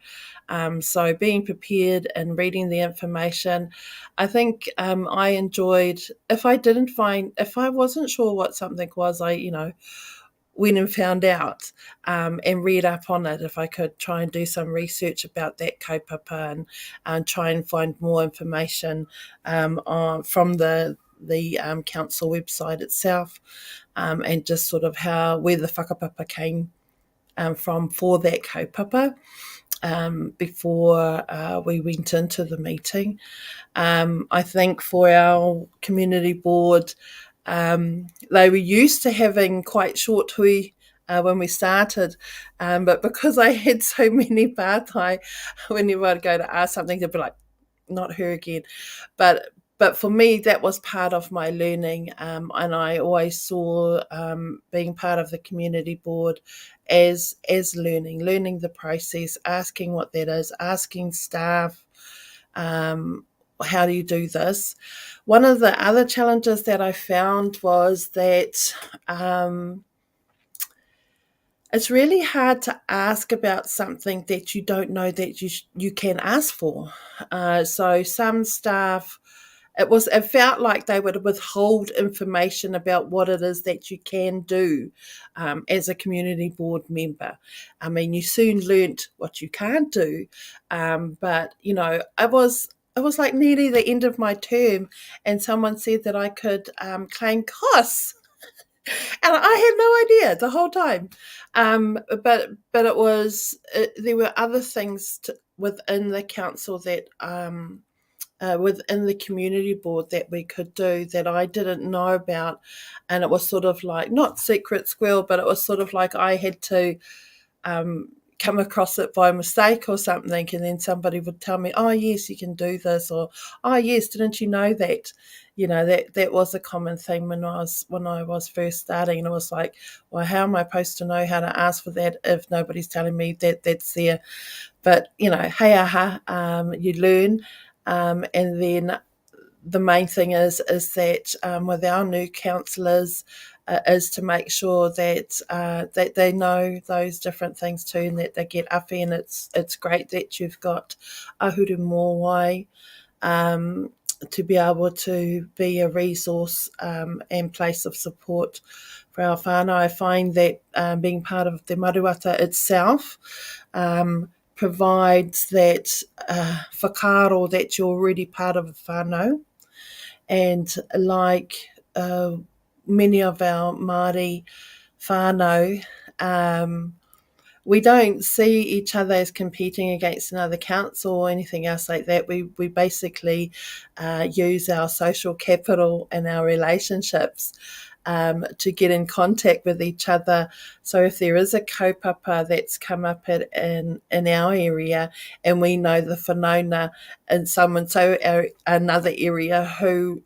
So being prepared and reading the information, I think I enjoyed, if I wasn't sure what something was, I went and found out and read up on it. If I could try and do some research about that kaupapa and try and find more information from the council website itself, and just sort of where the whakapapa came from for that kaupapa before we went into the meeting. I think for our community board, they were used to having quite short hui when we started, but because I had so many pātai, whenever I'd go to ask something, they'd be like, not her again. But for me, that was part of my learning, and I always saw being part of the community board as learning the process, asking what that is, asking staff, how do you do this? One of the other challenges that I found was that it's really hard to ask about something that you don't know that you can ask for. So some staff, it felt like they would withhold information about what it is that you can do as a community board member. I mean, you soon learnt what you can't do, but it was like nearly the end of my term, and someone said that I could claim costs. And I had no idea the whole time. But it was there were other things within the council that within the community board that we could do that I didn't know about, and it was sort of like not secret squirrel, but it was sort of like I had to um, come across it by mistake or something, and then somebody would tell me, "Oh yes, you can do this," or "Oh yes, didn't you know that?" That was a common thing when I was first starting, and it was like, well, how am I supposed to know how to ask for that if nobody's telling me that that's there? But hey aha, you learn, and then the main thing is that with our new councillors is to make sure that they know those different things too, and that they get up. And it's great that you've got Ahuru Mōwai to be able to be a resource and place of support for our whānau. I find that being part of the Maruata itself provides that whakaaro that you're already part of the whānau. And like many of our Māori whānau, we don't see each other as competing against another council or anything else like that. We basically use our social capital and our relationships to get in contact with each other. So if there is a kaupapa that's come up in our area, and we know the whanauna in another area who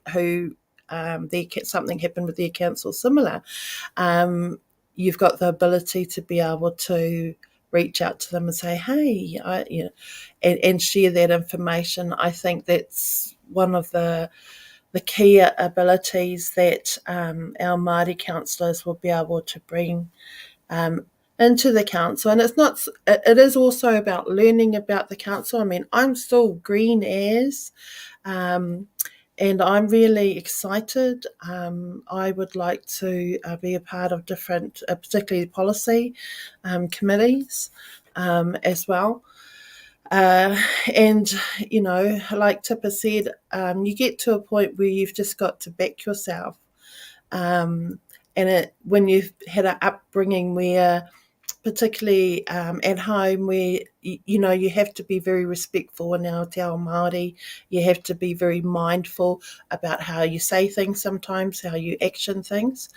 something happened with their council similar, you've got the ability to be able to reach out to them and say, hey, and share that information. I think that's one of the key abilities that our Māori councillors will be able to bring into the council. And it is also about learning about the council. I mean, I'm still green as, and I'm really excited. I would like to be a part of different, particularly policy committees as well. And like Tipper said, you get to a point where you've just got to back yourself. And when you've had an upbringing where, particularly at home, where you have to be very respectful in our te ao Māori. You have to be very mindful about how you say things sometimes, how you action things.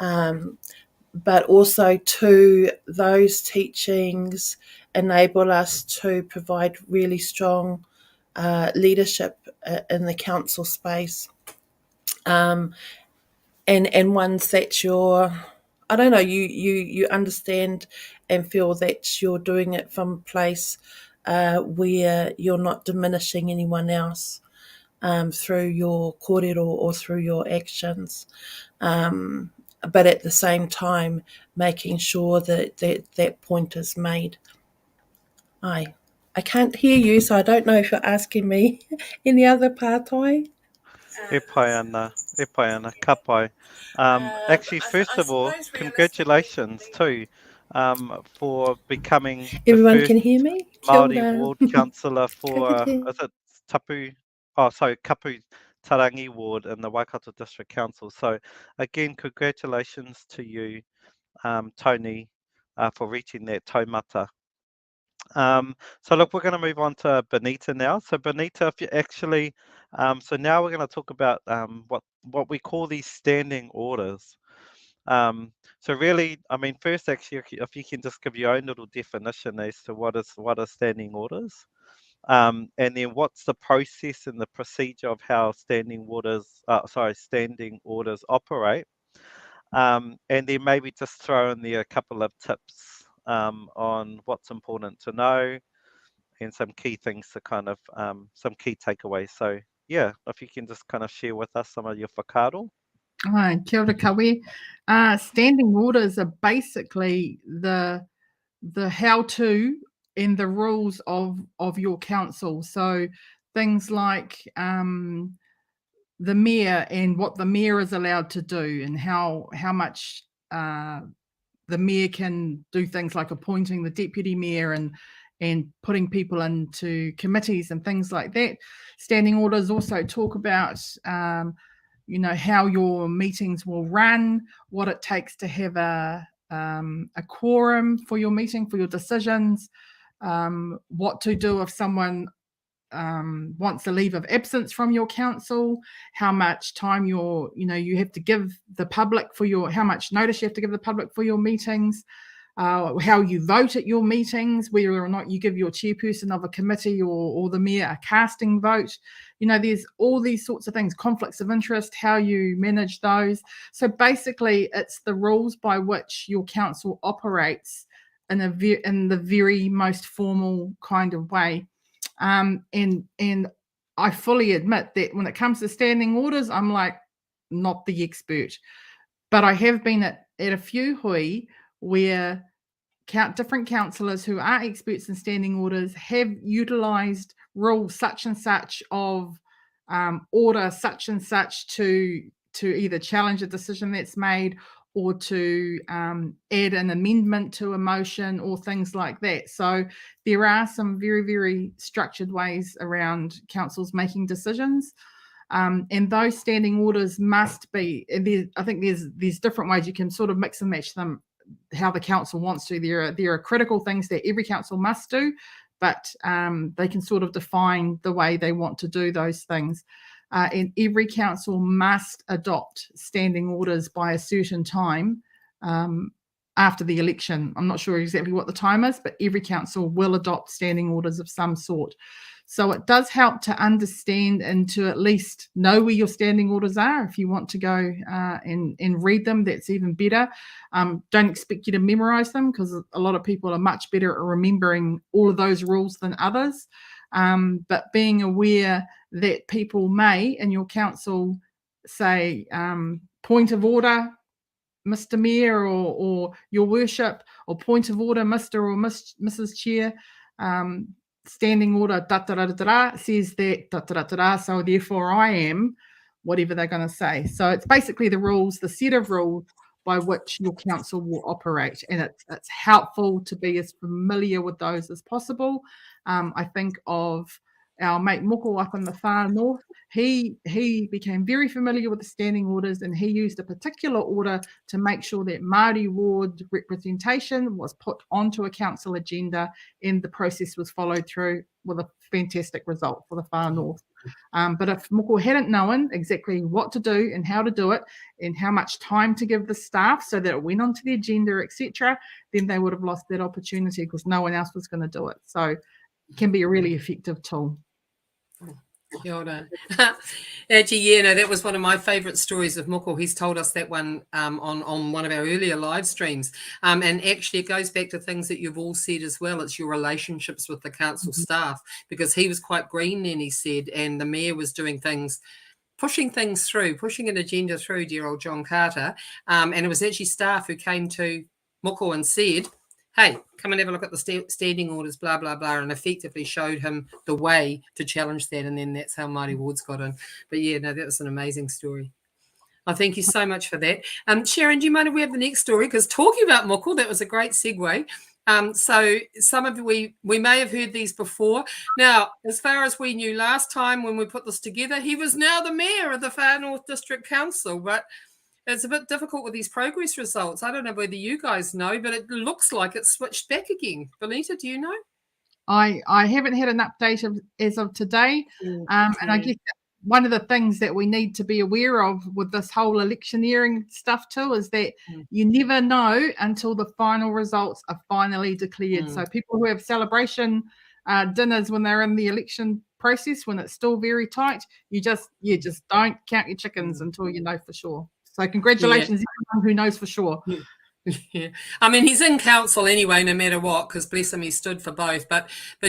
But also too, those teachings enable us to provide really strong leadership in the council space, and ones that I don't know, you understand and feel that you're doing it from a place where you're not diminishing anyone else through your kōrero or through your actions. But at the same time, making sure that point is made. I can't hear you, so I don't know if you're asking me any other pātai. E pai ana, ka pai. Actually, first of all, congratulations too for becoming the Everyone first can hear me? Kia Māori ora. ward councillor for, Kakite. is it Kapu Tarangi ward in the Waikato District Council. So again, congratulations to you, Tony, for reaching that taumata. So look, we're going to move on to Benita now. So Benita, if you actually, so now we're going to talk about what we call these standing orders. So really, I mean, first actually, if you can just give your own little definition as to what are standing orders, and then what's the process and the procedure of how standing orders operate, and then maybe just throw in there a couple of tips on what's important to know, and some key things to kind of some key takeaways. So yeah, if you can just kind of share with us some of your whakaaro. Hi, kia ora kawe. Standing orders are basically the how-to and the rules of your council. So things like the mayor and what the mayor is allowed to do, and how much the mayor can do things like appointing the deputy mayor and putting people into committees and things like that. Standing orders also talk about how your meetings will run, what it takes to have a quorum for your meeting, for your decisions, what to do if someone wants a leave of absence from your council, how much time you have to give the public for how much notice you have to give the public for your meetings, how you vote at your meetings, whether or not you give your chairperson of a committee or the mayor a casting vote. There's all these sorts of things, conflicts of interest, how you manage those. So basically, it's the rules by which your council operates in the very most formal kind of way. And I fully admit that when it comes to standing orders, I'm like not the expert, but I have been at a few hui where different councillors who are experts in standing orders have utilised rule such and such of order such and such to either challenge a decision that's made or to add an amendment to a motion or things like that. So there are some very, very structured ways around councils making decisions. And those standing orders must be, I think there's different ways you can sort of mix and match them how the council wants to. There are critical things that every council must do, but they can sort of define the way they want to do those things. And every council must adopt standing orders by a certain time after the election. I'm not sure exactly what the time is, but every council will adopt standing orders of some sort. So it does help to understand and to at least know where your standing orders are. If you want to go and read them, that's even better. Don't expect you to memorize them, because a lot of people are much better at remembering all of those rules than others. But being aware that people may in your council say, point of order, Mr. Mayor, or Your Worship, or point of order, Mr. or Mrs. Chair, standing order da da da da da says that da da da da, so therefore I am whatever they're going to say. So it's basically the rules, the set of rules by which your council will operate, and it's helpful to be as familiar with those as possible. I think of our mate Moko up in the far north. He became very familiar with the standing orders, and he used a particular order to make sure that Māori ward representation was put onto a council agenda, and the process was followed through with a fantastic result for the far north. But if Moko hadn't known exactly what to do and how to do it and how much time to give the staff so that it went onto the agenda, etc., then they would have lost that opportunity because no one else was going to do it. So it can be a really effective tool. Kia ora. Actually, yeah, no, that was one of my favourite stories of Moko. He's told us that one on one of our earlier live streams. And actually, it goes back to things that you've all said as well. It's your relationships with the council staff, because he was quite green then, he said, and the mayor was doing things, pushing things through, pushing an agenda through, dear old John Carter. And it was actually staff who came to Moko and said, hey, come and have a look at the standing orders, blah, blah, blah, and effectively showed him the way to challenge that. And then that's how Māori Wards got in. But yeah, no, that was an amazing story. I thank you so much for that. Sharon, do you mind if we have the next story? Because talking about Moko, that was a great segue. So some of we may have heard these before. Now, as far as we knew last time when we put this together, he was now the mayor of the Far North District Council, but it's a bit difficult with these progress results. I don't know whether you guys know, but it looks like it's switched back again. Benita, do you know? I haven't had an update as of today. And I guess one of the things that we need to be aware of with this whole electioneering stuff too is that you never know until the final results are finally declared. So people who have celebration dinners when they're in the election process, when it's still very tight, you just don't count your chickens until you know for sure. So congratulations, everyone who knows for sure. Yeah, I mean, he's in council anyway, no matter what, because bless him, he stood for both. But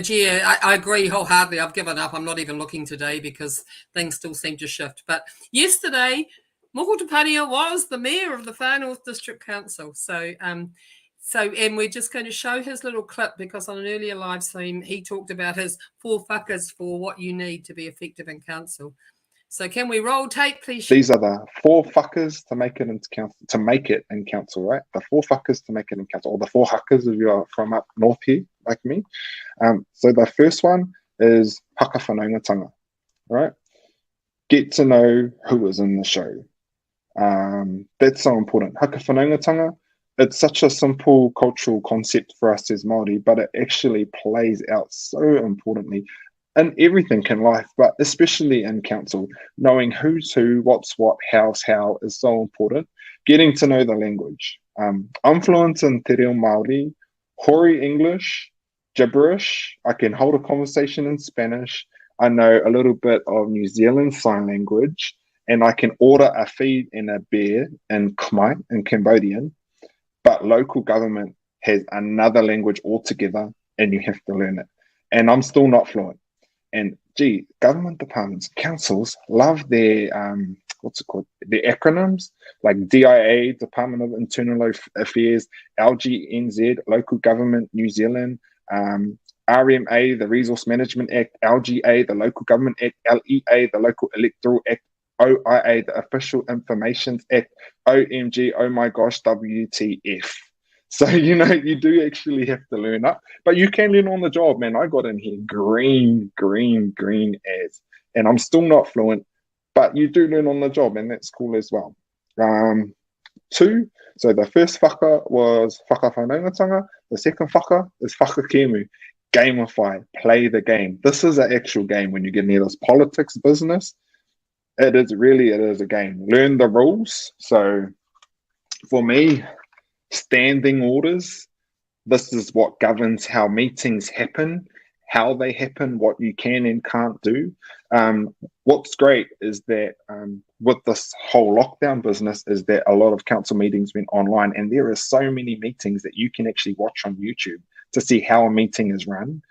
yeah, I agree wholeheartedly. I've given up. I'm not even looking today because things still seem to shift. But yesterday, Mokopuna was the mayor of the Far North District Council. So, and we're just going to show his little clip because on an earlier live stream, he talked about his 4 whakas for what you need to be effective in council. So can we roll tape, please? These are the 4 whakas to make it into council, in council, right? The 4 whakas to make it in council, or the 4 hakas if you are from up north here, like me. So the first one is whakawhanaungatanga, right? Get to know who is in the show. That's so important. Whakawhanaungatanga, it's such a simple cultural concept for us as Māori, but it actually plays out so importantly in everything in life, but especially in council. Knowing who's who, what's what, how's how is so important. Getting to know the language. I'm fluent in Te Reo Māori, Hori English, gibberish. I can hold a conversation in Spanish. I know a little bit of New Zealand Sign Language, and I can order a feed and a beer in Khmer, in Cambodian. But local government has another language altogether, and you have to learn it. And I'm still not fluent. And gee, government departments, councils love their their acronyms, like DIA, Department of Internal Affairs, LGNZ, Local Government New Zealand, RMA, the Resource Management Act, LGA, the Local Government Act, LEA, the Local Electoral Act, OIA, the Official Information Act, OMG, oh my gosh, WTF. So, you know, you do actually have to learn up, but you can learn on the job, man. I got in here green as, and I'm still not fluent, but you do learn on the job, and that's cool as well. 2, so the first whaka was whakawhanaungatanga. The second whaka is whakakemu, gamify, play the game. This is an actual game when you get near this politics business. It is a game. Learn the rules. So for me, standing orders, this is what governs how meetings happen, how they happen, what you can and can't do. What's great is that with this whole lockdown business is that a lot of council meetings went online, and there are so many meetings that you can actually watch on YouTube to see how a meeting is run,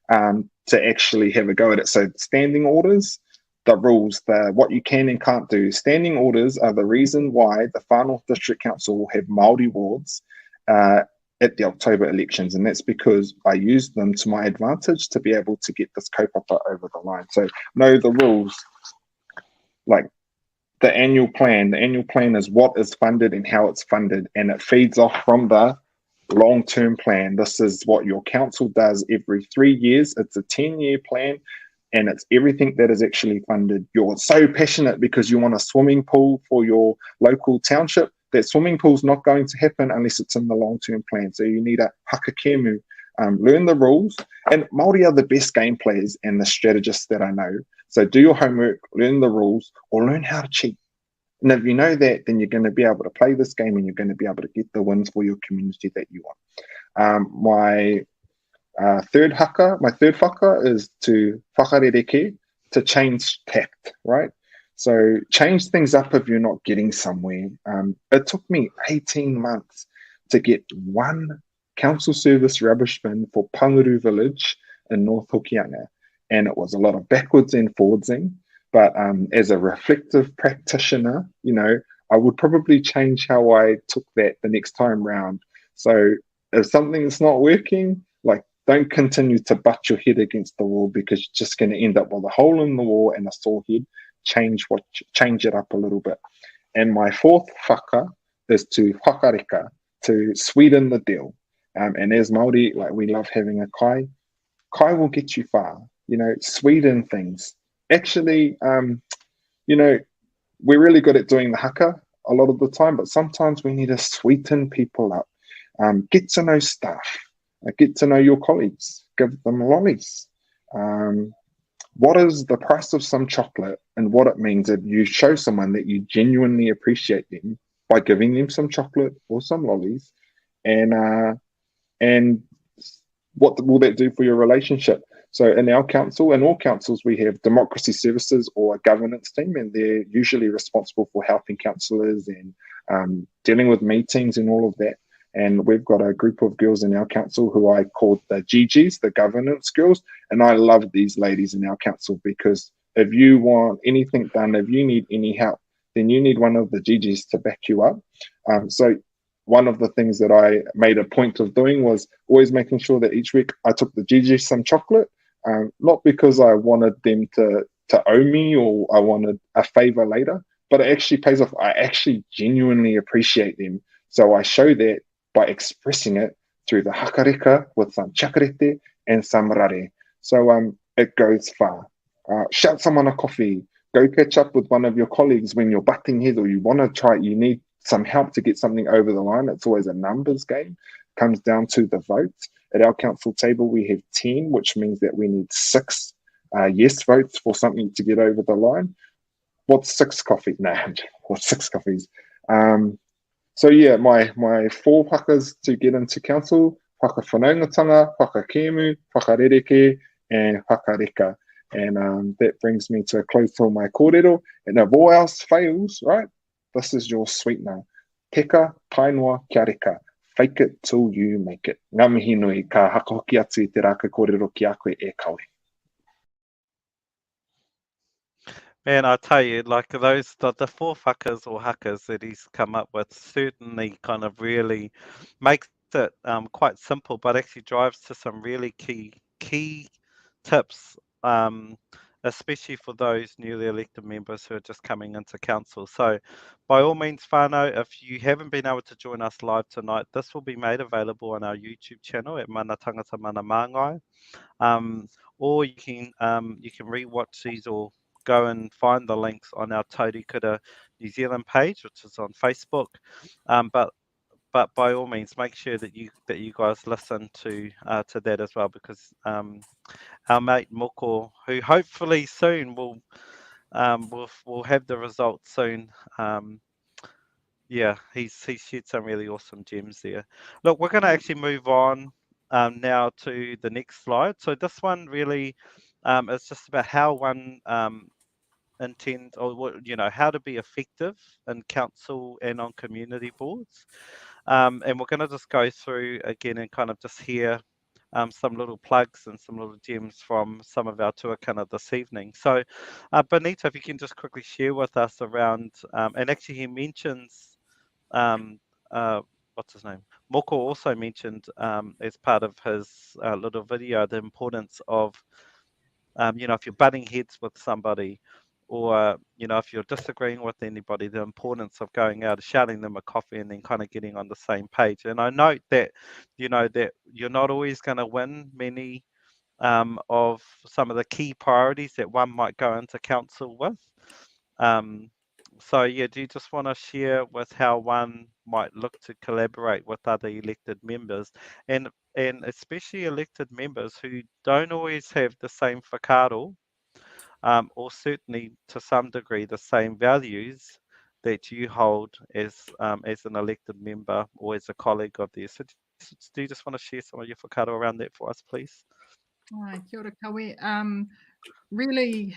to actually have a go at it. So standing orders, the rules, what you can and can't do. Standing orders are the reason why the Far North District Council will have Māori wards at the October elections, and that's because I used them to my advantage to be able to get this kaupapa over the line. So know the rules, like the annual plan. The annual plan is what is funded and how it's funded, and it feeds off from the long-term plan. This is what your council does every 3 years. It's a 10-year plan, and it's everything that is actually funded. You're so passionate because you want a swimming pool for your local township. That swimming pool's not going to happen unless it's in the long-term plan. So you need a hakakemu, learn the rules. And Māori are the best game players and the strategists that I know. So do your homework, learn the rules, or learn how to cheat. And if you know that, then you're going to be able to play this game and you're going to be able to get the wins for your community that you want. My third whaka is to whakarereke, to change tact, right? So change things up if you're not getting somewhere. It took me 18 months to get one council service rubbish bin for Panguru Village in North Hokianga. And it was a lot of backwards and forwardsing. But as a reflective practitioner, you know, I would probably change how I took that the next time round. So if something is not working, like, don't continue to butt your head against the wall, because you're just going to end up with a hole in the wall and a sore head. Change it up a little bit. And my fourth whaka is to whakareka, to sweeten the deal. And as Māori, like, we love having a kai. Kai will get you far, you know, sweeten things. Actually, you know, we're really good at doing the haka a lot of the time, but sometimes we need to sweeten people up. Get to know staff, get to know your colleagues, give them lollies. What is the price of some chocolate, and what it means if you show someone that you genuinely appreciate them by giving them some chocolate or some lollies, and what will that do for your relationship? So in our council, in all councils, we have democracy services or a governance team, and they're usually responsible for helping councillors and dealing with meetings and all of that. And we've got a group of girls in our council who I called the GGs, the governance girls. And I love these ladies in our council, because if you want anything done, if you need any help, then you need one of the GGs to back you up. So one of the things that I made a point of doing was always making sure that each week I took the GG some chocolate, not because I wanted them to owe me or I wanted a favor later, but it actually pays off. I actually genuinely appreciate them. So I show that by expressing it through the hakareka with some chakarete and some rare. So it goes far. Shout someone a coffee. Go catch up with one of your colleagues when you're butting heads or you want to try, you need some help to get something over the line. It's always a numbers game. It comes down to the votes. At our council table, we have 10, which means that we need 6 yes votes for something to get over the line. What's 6 coffees? Nah, what's 6 coffees? So yeah, my 4 pakas to get into council: paka whanaungatanga, paka kēmu, paka rereke, and paka reka. And that brings me to a close to my kōrero. And if all else fails, right, this is your sweetener. Teka painoa kia reka. Fake it till you make it. Ngā mihi nui ka hakahoki atu i te rāka kōrero ki a koe e kawe. Man, I tell you, like those, the 4 whakas or hakas that he's come up with certainly kind of really makes it quite simple, but actually drives to some really key tips, especially for those newly elected members who are just coming into council. So by all means, whānau, if you haven't been able to join us live tonight, this will be made available on our YouTube channel at Mana Tangata Mana Māngai. Or you can rewatch these or go and find the links on our Taurikura New Zealand page, which is on Facebook. But by all means, make sure that you guys listen to that as well, because our mate Moko, who hopefully soon will have the results soon. Yeah, he's shared some really awesome gems there. Look, we're going to actually move on now to the next slide. So this one really is just about how one intends, or how to be effective in council and on community boards. And we're going to just go through again and kind of just hear some little plugs and some little gems from some of our tuakana this evening. So, Benita, if you can just quickly share with us around, and actually he mentions, what's his name? Moko also mentioned as part of his little video the importance of, if you're butting heads with somebody, or if you're disagreeing with anybody, the importance of going out, shouting them a coffee, and then kind of getting on the same page. And I note that that you're not always going to win many of some of the key priorities that one might go into council with. So yeah, do you just want to share with how one might look to collaborate with other elected members, and especially elected members who don't always have the same whakaaro, or certainly to some degree the same values that you hold as an elected member or as a colleague of theirs. So do you just want to share some of your whakaaro around that for us, please? Kia ora kawe. Really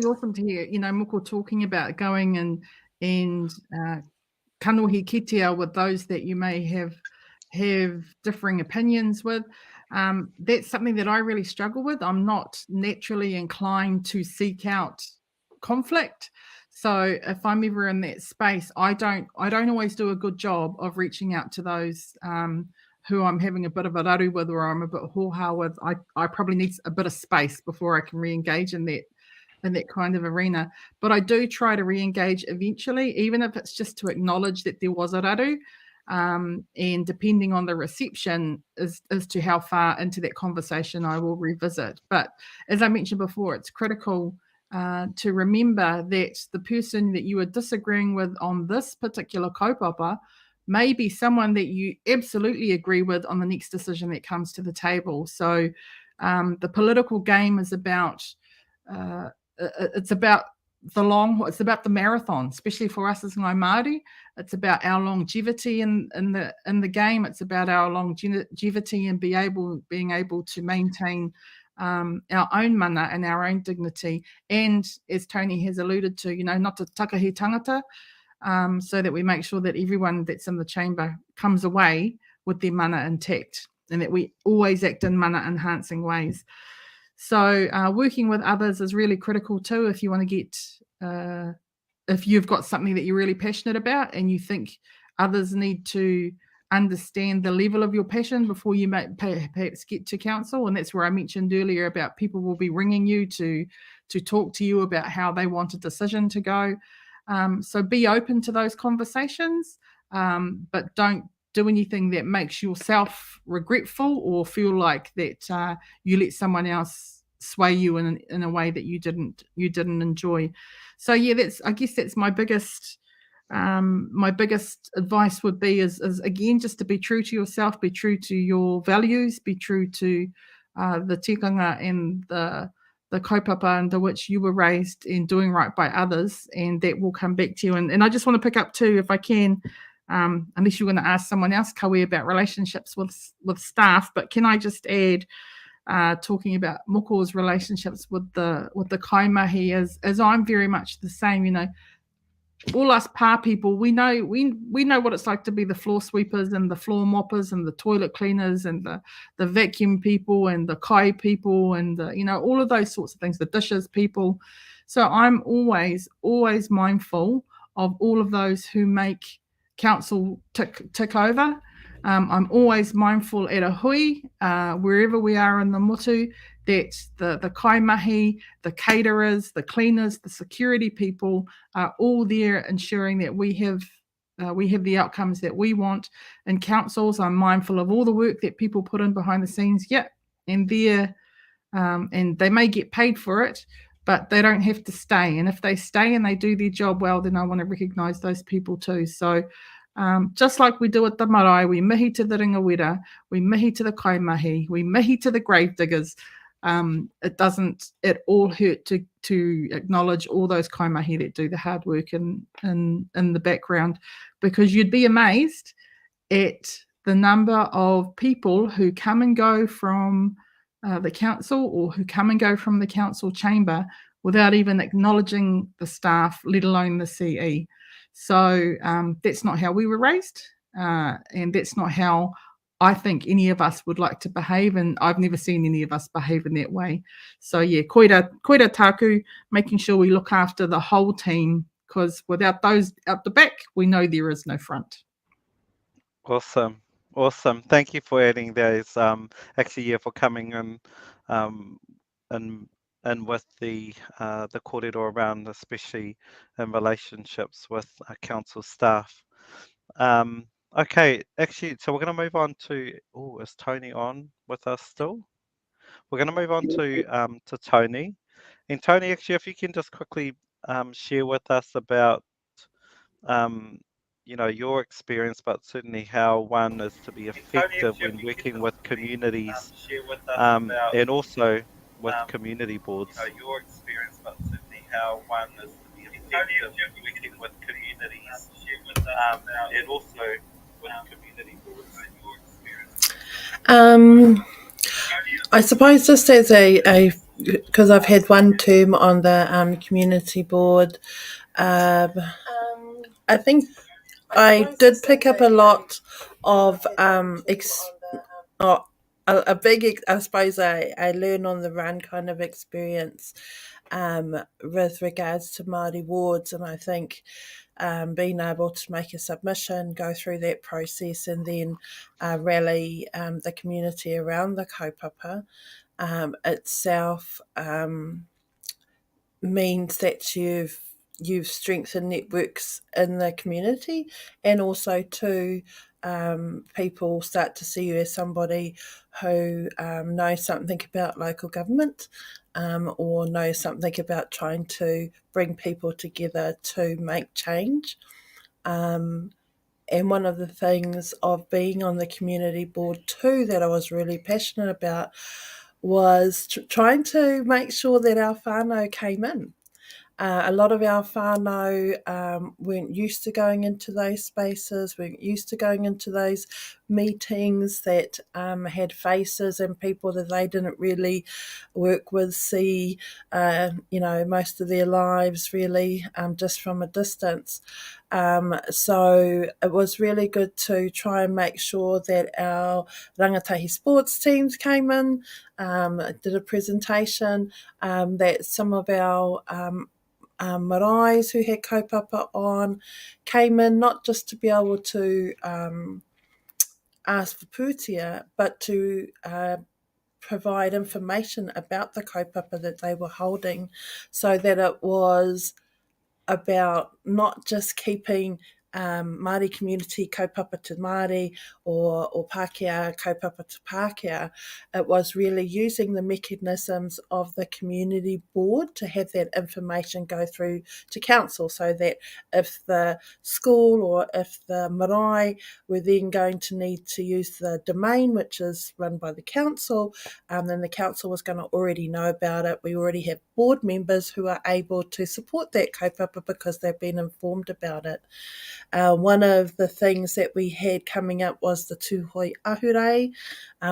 awesome to hear, Moko talking about going and kanohi kitea with those that you may have differing opinions with. That's something that I really struggle with. I'm not naturally inclined to seek out conflict. So if I'm ever in that space, I don't always do a good job of reaching out to those who I'm having a bit of a raru with, or I'm a bit hoha with. I probably need a bit of space before I can re-engage in that kind of arena. But I do try to re-engage eventually, even if it's just to acknowledge that there was a raru, and depending on the reception as to how far into that conversation I will revisit. But as I mentioned before, it's critical to remember that the person that you are disagreeing with on this particular kaupapa may be someone that you absolutely agree with on the next decision that comes to the table. So the political game is about it's about the marathon, especially for us as Ngāi Māori. It's about our longevity in the game. It's about our longevity and being able to maintain our own mana and our own dignity. And as Tony has alluded to, not to takahi tangata, so that we make sure that everyone that's in the chamber comes away with their mana intact, and that we always act in mana enhancing ways. So working with others is really critical too if you want to get if you've got something that you're really passionate about and you think others need to understand the level of your passion before you perhaps get to council, and that's where I mentioned earlier about people will be ringing you to talk to you about how they want a decision to go. So be open to those conversations, but don't do anything that makes yourself regretful or feel like that you let someone else sway you in a way that you didn't enjoy. So yeah, I guess that's my biggest advice would be is again just to be true to yourself, be true to your values, be true to the tikanga and the kaupapa under which you were raised, in doing right by others, and that will come back to you. And I just want to pick up too, if I can, unless you're going to ask someone else, Kawi, about relationships with staff, but can I just add, talking about Moko's relationships with the kaimahi, as I'm very much the same, you know, all us pa people, we know what it's like to be the floor sweepers and the floor moppers and the toilet cleaners and the vacuum people and the kai people and you know, all of those sorts of things, the dishes people. So I'm always mindful of all of those who make council tick over. I'm always mindful at a hui, wherever we are in the mutu, that the kaimahi, the caterers, the cleaners, the security people are all there ensuring that we have the outcomes that we want. In councils, I'm mindful of all the work that people put in behind the scenes. Yeah, and they may get paid for it, but they don't have to stay. And if they stay and they do their job well, then I want to recognise those people too. So just like we do at the marae, we mihi to the ringawera, we mihi to the kaimahi, we mihi to the grave diggers. It doesn't at all hurt to acknowledge all those kaimahi that do the hard work in the background, because you'd be amazed at the number of people who come and go from the council, or who come and go from the council chamber without even acknowledging the staff, let alone the CE. So that's not how we were raised, and that's not how I think any of us would like to behave, and I've never seen any of us behave in that way. So yeah, koira taku, making sure we look after the whole team, because without those out the back, we know there is no front. Awesome. Thank you for adding those. Actually, yeah, for coming in, and with the kōrero around, especially in relationships with council staff. Okay, actually, so we're going to move on to. Oh, is Tony on with us still? We're going to move on to Tony. And Tony, actually, if you can just quickly share with us about you know, your experience, but certainly how one is to be effective when working with communities, and also with community boards. Your experience, but certainly how one is to be effective working with communities, and also with community boards. I suppose just as because I've had one term on the community board, I think I did pick up a lot of a big, I suppose I learn on the run kind of experience with regards to Māori wards, and I think being able to make a submission, go through that process, and then rally the community around the kaupapa itself means that you've strengthened networks in the community, and also too people start to see you as somebody who knows something about local government, or knows something about trying to bring people together to make change. And one of the things of being on the community board too that I was really passionate about was trying to make sure that our whānau came in. A lot of our whānau weren't used to going into those spaces, weren't used to going into those meetings that had faces and people that they didn't really work with, see, most of their lives really just from a distance. So it was really good to try and make sure that our rangatahi sports teams came in, did a presentation, that some of our maraes who had kaupapa on came in not just to be able to ask for pūtea, but to provide information about the kaupapa that they were holding, so that it was about not just keeping Māori community kaupapa to Māori or Pākehā kaupapa to Pākehā. It was really using the mechanisms of the community board to have that information go through to council, so that if the school or if the marae were then going to need to use the domain, which is run by the council, then the council was going to already know about it. We already have board members who are able to support that kaupapa because they've been informed about it. One of the things that we had coming up was the Tūhoi Ahurei,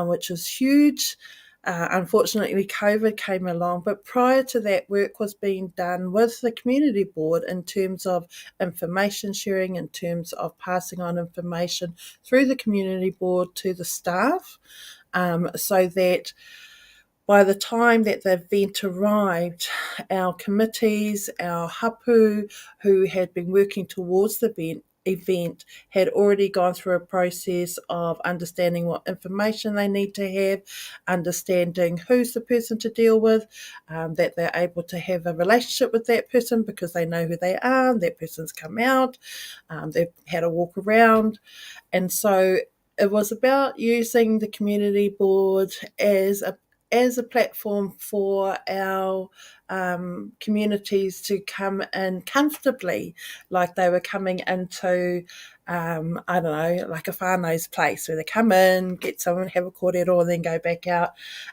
which was huge. Unfortunately, COVID came along, but prior to that, work was being done with the community board in terms of information sharing, in terms of passing on information through the community board to the staff, so that by the time that the event arrived, our committees, our hapu, who had been working towards the event had already gone through a process of understanding what information they need to have, understanding who's the person to deal with, that they're able to have a relationship with that person because they know who they are, that person's come out, they've had a walk around. And so it was about using the community board as a platform for our communities to come in comfortably, like they were coming into, I don't know, like a whānau's place where they come in, get someone, have a kōrero, and then go back out.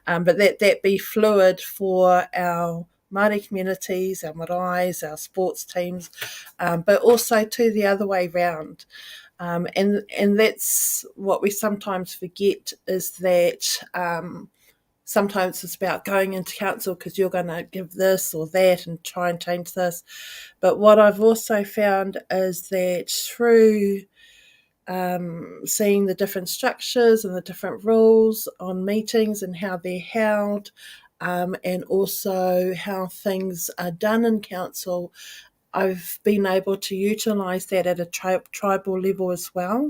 But that be fluid for our Māori communities, our maraes, our sports teams, but also to the other way round. And that's what we sometimes forget, is that sometimes it's about going into council because you're going to give this or that and try and change this. But what I've also found is that through seeing the different structures and the different rules on meetings and how they're held, and also how things are done in council, I've been able to utilise that at a tribal level as well.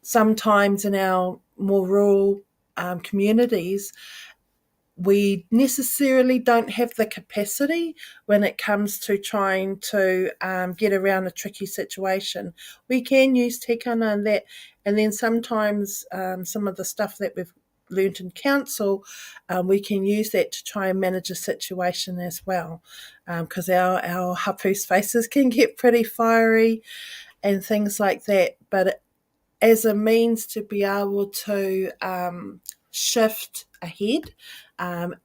Sometimes in our more rural communities, we necessarily don't have the capacity when it comes to trying to get around a tricky situation. We can use tekana and that, and then sometimes some of the stuff that we've learnt in council, we can use that to try and manage a situation as well, because our hapu spaces can get pretty fiery and things like that. But as a means to be able to shift ahead, and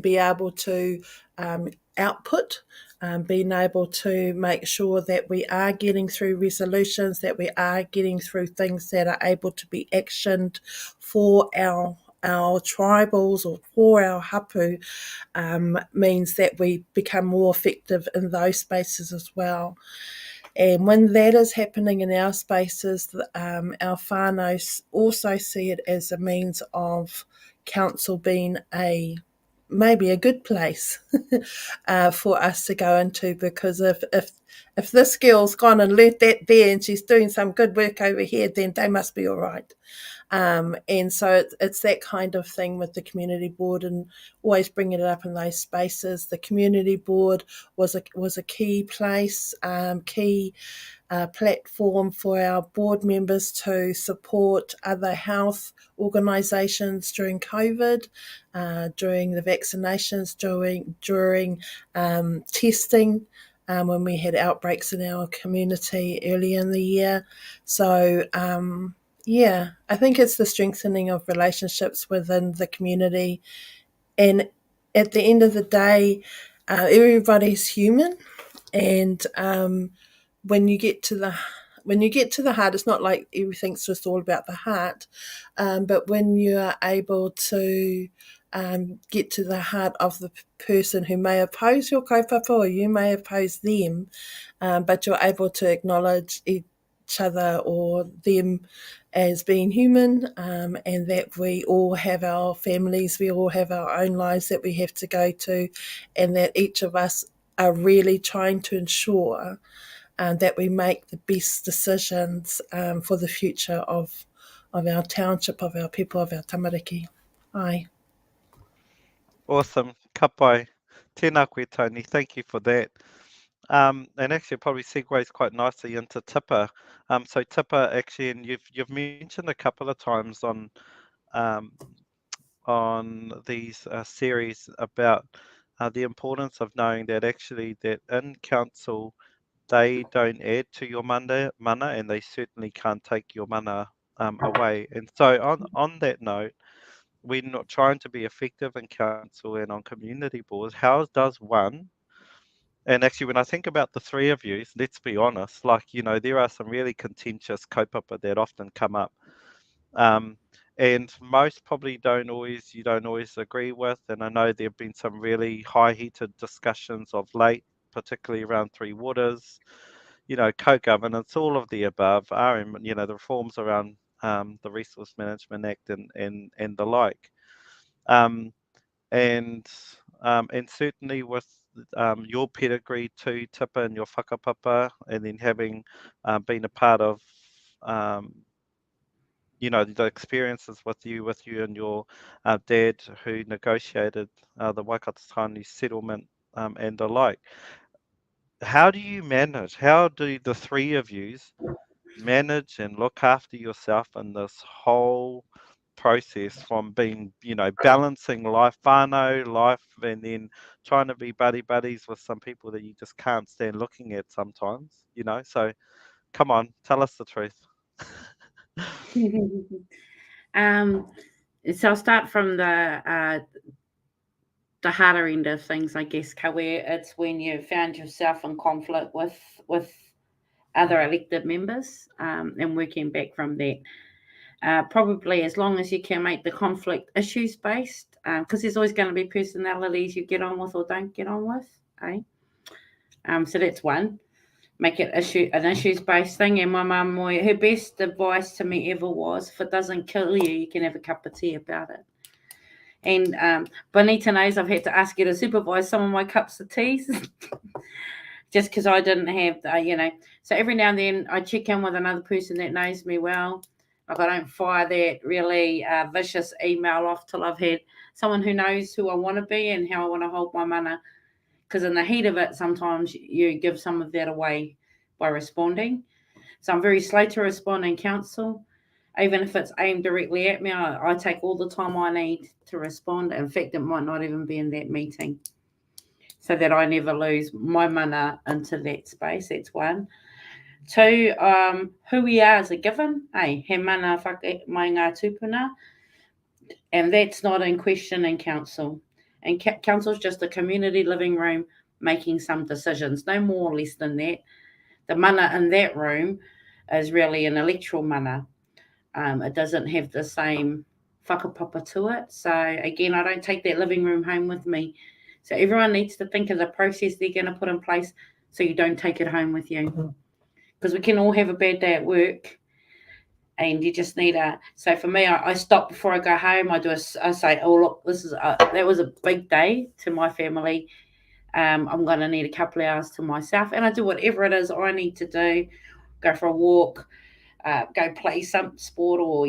be able to output, being able to make sure that we are getting through resolutions, that we are getting through things that are able to be actioned for our tribals or for our hapu, means that we become more effective in those spaces as well. And when that is happening in our spaces, our whānau also see it as a means of council being maybe a good place for us to go into, because if this girl's gone and learnt that there and she's doing some good work over here, then they must be all right. And so it's that kind of thing with the community board, and always bringing it up in those spaces. The community board was a key place, key platform for our board members to support other health organisations during COVID, during the vaccinations, during testing, when we had outbreaks in our community early in the year. So yeah, I think it's the strengthening of relationships within the community. And at the end of the day, everybody's human. And when you get to the heart, it's not like everything's just all about the heart. But when you are able to get to the heart of the person who may oppose your kaupapa, or you may oppose them, but you're able to acknowledge each other or them as being human, and that we all have our families, we all have our own lives that we have to go to, and that each of us are really trying to ensure that we make the best decisions for the future of our township, of our people, of our tamariki. Aye. Awesome. Ka pai. Tēnā koe, Tony. Thank you for that. And actually, it probably segues quite nicely into Tipa. So Tipa, actually, and you've mentioned a couple of times on these series about the importance of knowing that actually that in council they don't add to your mana, and they certainly can't take your mana away. And so on that note, we're not trying to be effective in council and on community boards. How does one, and actually when I think about the three of you, let's be honest, like, there are some really contentious kaupapa that often come up. And most probably you don't always agree with. And I know there have been some really high-heated discussions of late, particularly around Three Waters, co-governance, all of the above, the reforms around the Resource Management Act and the like. And certainly with your pedigree too, Tipa, and your whakapapa, and then having been a part of the experiences with you and your dad who negotiated the Waikato Tāne settlement and the like. How do the three of you manage and look after yourself in this whole process from being, balancing life, whānau life, and then trying to be buddies with some people that you just can't stand looking at sometimes, So come on, tell us the truth. So I'll start from the harder end of things, I guess, where it's when you found yourself in conflict with other elected members, and working back from that. Probably as long as you can make the conflict issues based, because there's always going to be personalities you get on with or don't get on with, eh? So that's one. Make it an issues based thing. And my mum, her best advice to me ever was, if it doesn't kill you, you can have a cup of tea about it. And Bonita knows I've had to ask her to supervise some of my cups of teas just because I didn't have, So every now and then I check in with another person that knows me well. Like, I don't fire that really vicious email off till I've had someone who knows who I want to be and how I want to hold my mana. Because in the heat of it, sometimes you give some of that away by responding. So I'm very slow to respond in council. Even if it's aimed directly at me, I take all the time I need to respond. In fact, it might not even be in that meeting, so that I never lose my mana into that space. That's one. Two, who we are is a given. He mana whake mai ngā tūpuna. And that's not in question in council. And council is just a community living room making some decisions, no more or less than that. The mana in that room is really an electoral mana. It doesn't have the same whakapapa to it. So again, I don't take that living room home with me. So everyone needs to think of the process they're going to put in place so you don't take it home with you. Because we can all have a bad day at work. And you just need so for me, I stop before I go home. I say, oh, look, that was a big day to my family. I'm going to need a couple of hours to myself. And I do whatever it is I need to do. Go for a walk, go play some sport, or,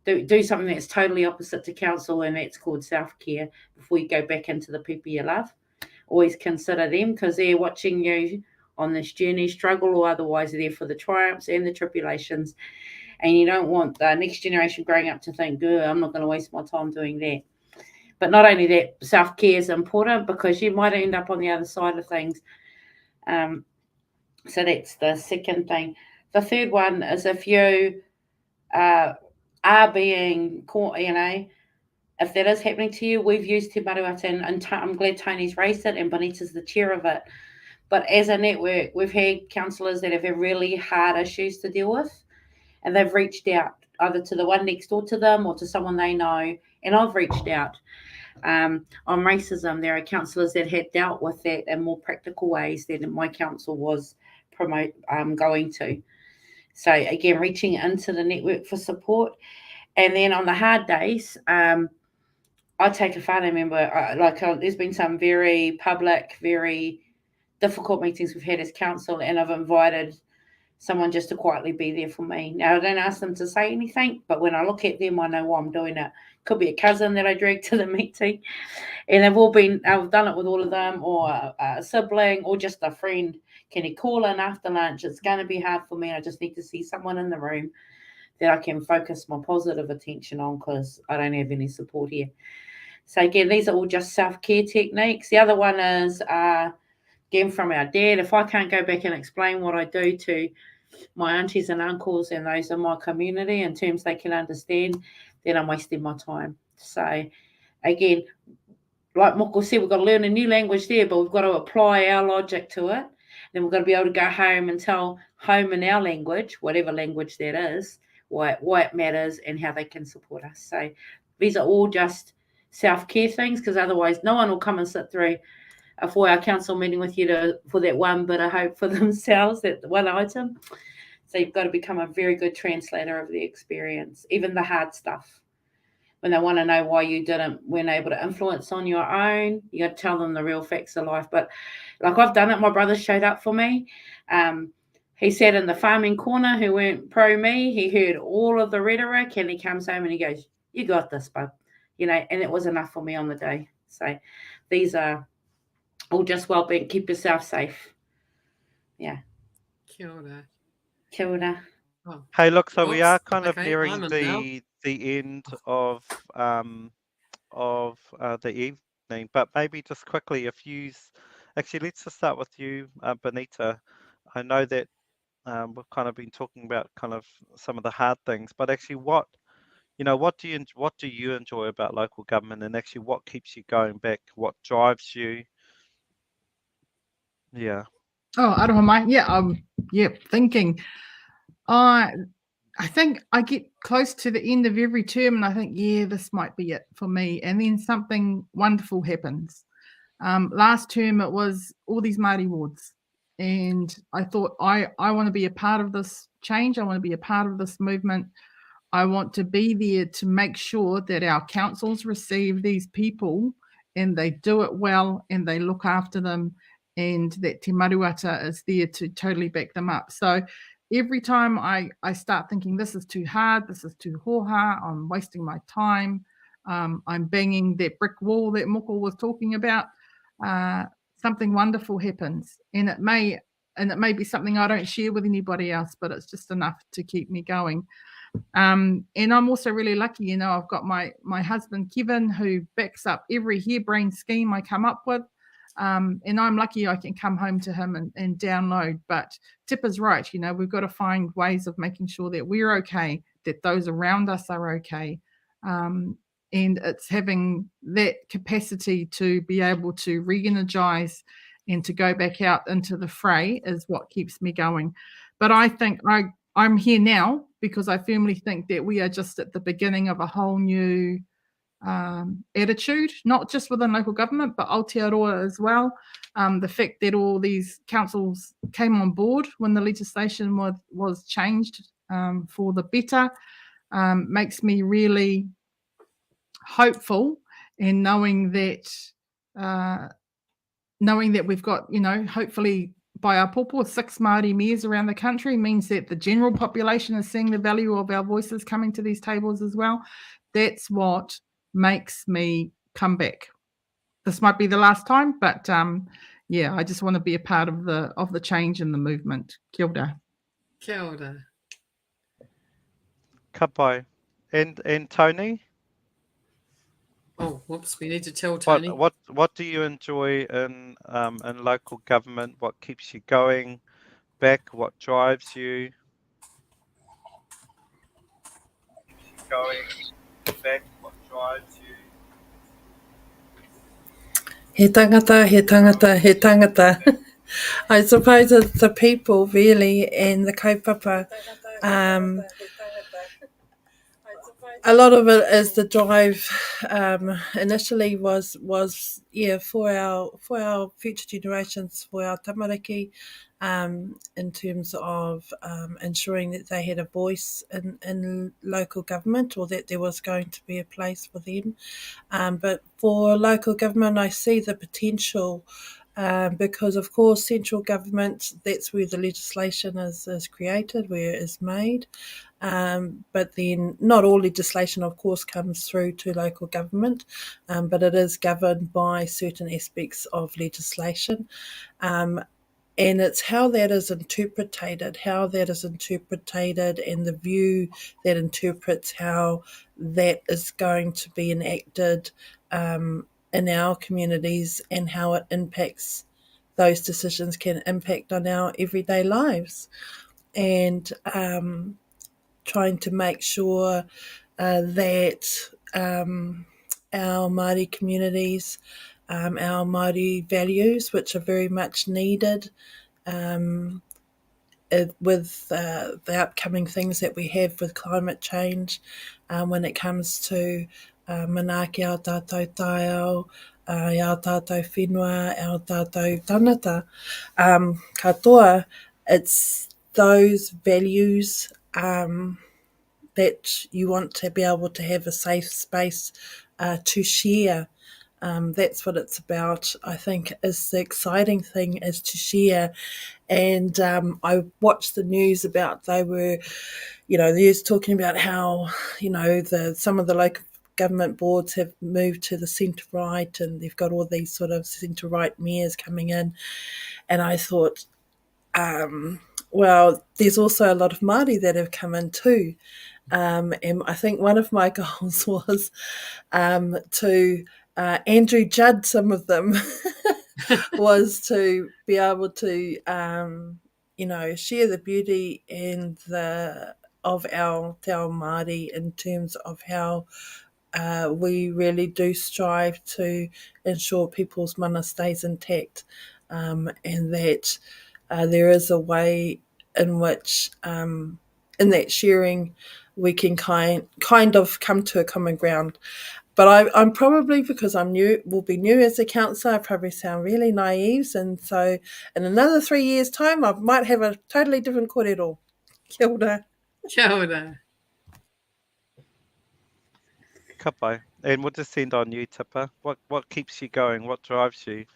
do something that's totally opposite to council, and that's called self-care before you go back into the people you love. Always consider them because they're watching you on this journey, struggle or otherwise. They're there for the triumphs and the tribulations. And you don't want the next generation growing up to think, I'm not going to waste my time doing that. But not only that, self-care is important because you might end up on the other side of things. So that's the second thing. The third one is if you are being caught, if that is happening to you, we've used Te Maruata, and I'm glad Tony's raised it and Bonita's the chair of it. But as a network, we've had councillors that have had really hard issues to deal with. And they've reached out either to the one next door to them or to someone they know. And I've reached out on racism. There are councillors that had dealt with that in more practical ways than my council was going to. So again, reaching into the network for support. And then on the hard days, I take a whānau member. There's been some very public, very difficult meetings we've had as council, and I've invited someone just to quietly be there for me. Now, I don't ask them to say anything, but when I look at them, I know why I'm doing it. Could be a cousin that I drag to the meeting, and I've done it with all of them, or a sibling, or just a friend. Can you call in after lunch? It's going to be hard for me. I just need to see someone in the room that I can focus my positive attention on, because I don't have any support here. So again, these are all just self-care techniques. The other one is, again, from our dad. If I can't go back and explain what I do to my aunties and uncles and those in my community in terms they can understand, then I'm wasting my time. So again, like Moko said, we've got to learn a new language there, but we've got to apply our logic to it. Then we've got to be able to go home and tell home in our language, whatever language that is, why it matters and how they can support us. So these are all just self-care things, because otherwise no one will come and sit through a 4-hour council meeting with you for that one bit of hope for themselves, that one item. So you've got to become a very good translator of the experience, even the hard stuff. When they want to know why you weren't able to influence on your own, you got to tell them the real facts of life. But like I've done it, my brother showed up for me. He sat in the farming corner who weren't pro me. He heard all of the rhetoric, and he comes home and he goes, "You got this, bub." And it was enough for me on the day. So these are all just well-being. Keep yourself safe. Yeah. Kia ora. Kia ora. Oh, Hey, look, so we are kind of okay, nearing I'm in now. the end of the evening, but maybe just quickly, actually, let's just start with you, Benita. I know that we've kind of been talking about kind of some of the hard things, but actually, what do you enjoy about local government, and actually, what keeps you going back? What drives you? Yeah. Oh, aroha mai. Thinking. I think I get close to the end of every term and I think, this might be it for me. And then something wonderful happens. Last term, it was all these Māori wards. And I thought, I want to be a part of this change. I want to be a part of this movement. I want to be there to make sure that our councils receive these people and they do it well and they look after them, and that Te Maruata is there to totally back them up. So every time I start thinking this is too hard, this is too hoha, I'm wasting my time, I'm banging that brick wall that Moko was talking about, something wonderful happens. And it may be something I don't share with anybody else, but it's just enough to keep me going. And I'm also really lucky, I've got my husband Kevin, who backs up every harebrained scheme I come up with. And I'm lucky I can come home to him and download. But Tip is right, we've got to find ways of making sure that we're okay, that those around us are okay. And it's having that capacity to be able to re-energize and to go back out into the fray is what keeps me going. But I think I'm here now because I firmly think that we are just at the beginning of a whole new attitude, not just within local government, but Aotearoa as well. The fact that all these councils came on board when the legislation was changed for the better makes me really hopeful, and knowing that we've got, hopefully by our popo 6 Māori mayors around the country means that the general population is seeing the value of our voices coming to these tables as well. That's what makes me come back. This might be the last time, but I just want to be a part of the change in the movement. Kia ora. Kia ora. Ka pai. And Tony? Oh, whoops! We need to tell Tony. What do you enjoy in local government? What keeps you going back? What drives you? He tangata. I suppose it's the people really and the kaupapa. a lot of it is the drive. Initially was for our future generations, for our tamariki, in terms of ensuring that they had a voice in local government, or that there was going to be a place for them. But for local government, I see the potential. Because of course central government, that's where the legislation is created, where it is made. But then not all legislation, of course, comes through to local government, but it is governed by certain aspects of legislation. And it's how that is interpreted, and the view that interprets how that is going to be enacted in our communities, and how it impacts, those decisions can impact on our everyday lives. And trying to make sure that our Māori communities, our Māori values, which are very much needed with the upcoming things that we have with climate change, when it comes to manaaki ao tātou taiao, ao tātou whenua, ao tātou tanata, katoa, it's those values that you want to be able to have a safe space to share. That's what it's about. I think is the exciting thing, is to share. And I watched the news about they were talking about how some of the local government boards have moved to the centre right, and they've got all these sort of centre right mayors coming in. And I thought, well, there's also a lot of Māori that have come in too. And I think one of my goals was to Andrew Judd some of them, was to be able to, share the beauty and of our Te Ao Māori, in terms of how we really do strive to ensure people's mana stays intact, and that there is a way in which, in that sharing, we can kind of come to a common ground. But I'm probably, because will be new as a councillor, I probably sound really naive, and so in another 3 years' time, I might have a totally different kōrero. Kia ora. Kia ora. Ka pai. And we'll just end on you, Tipa. What keeps you going? What drives you?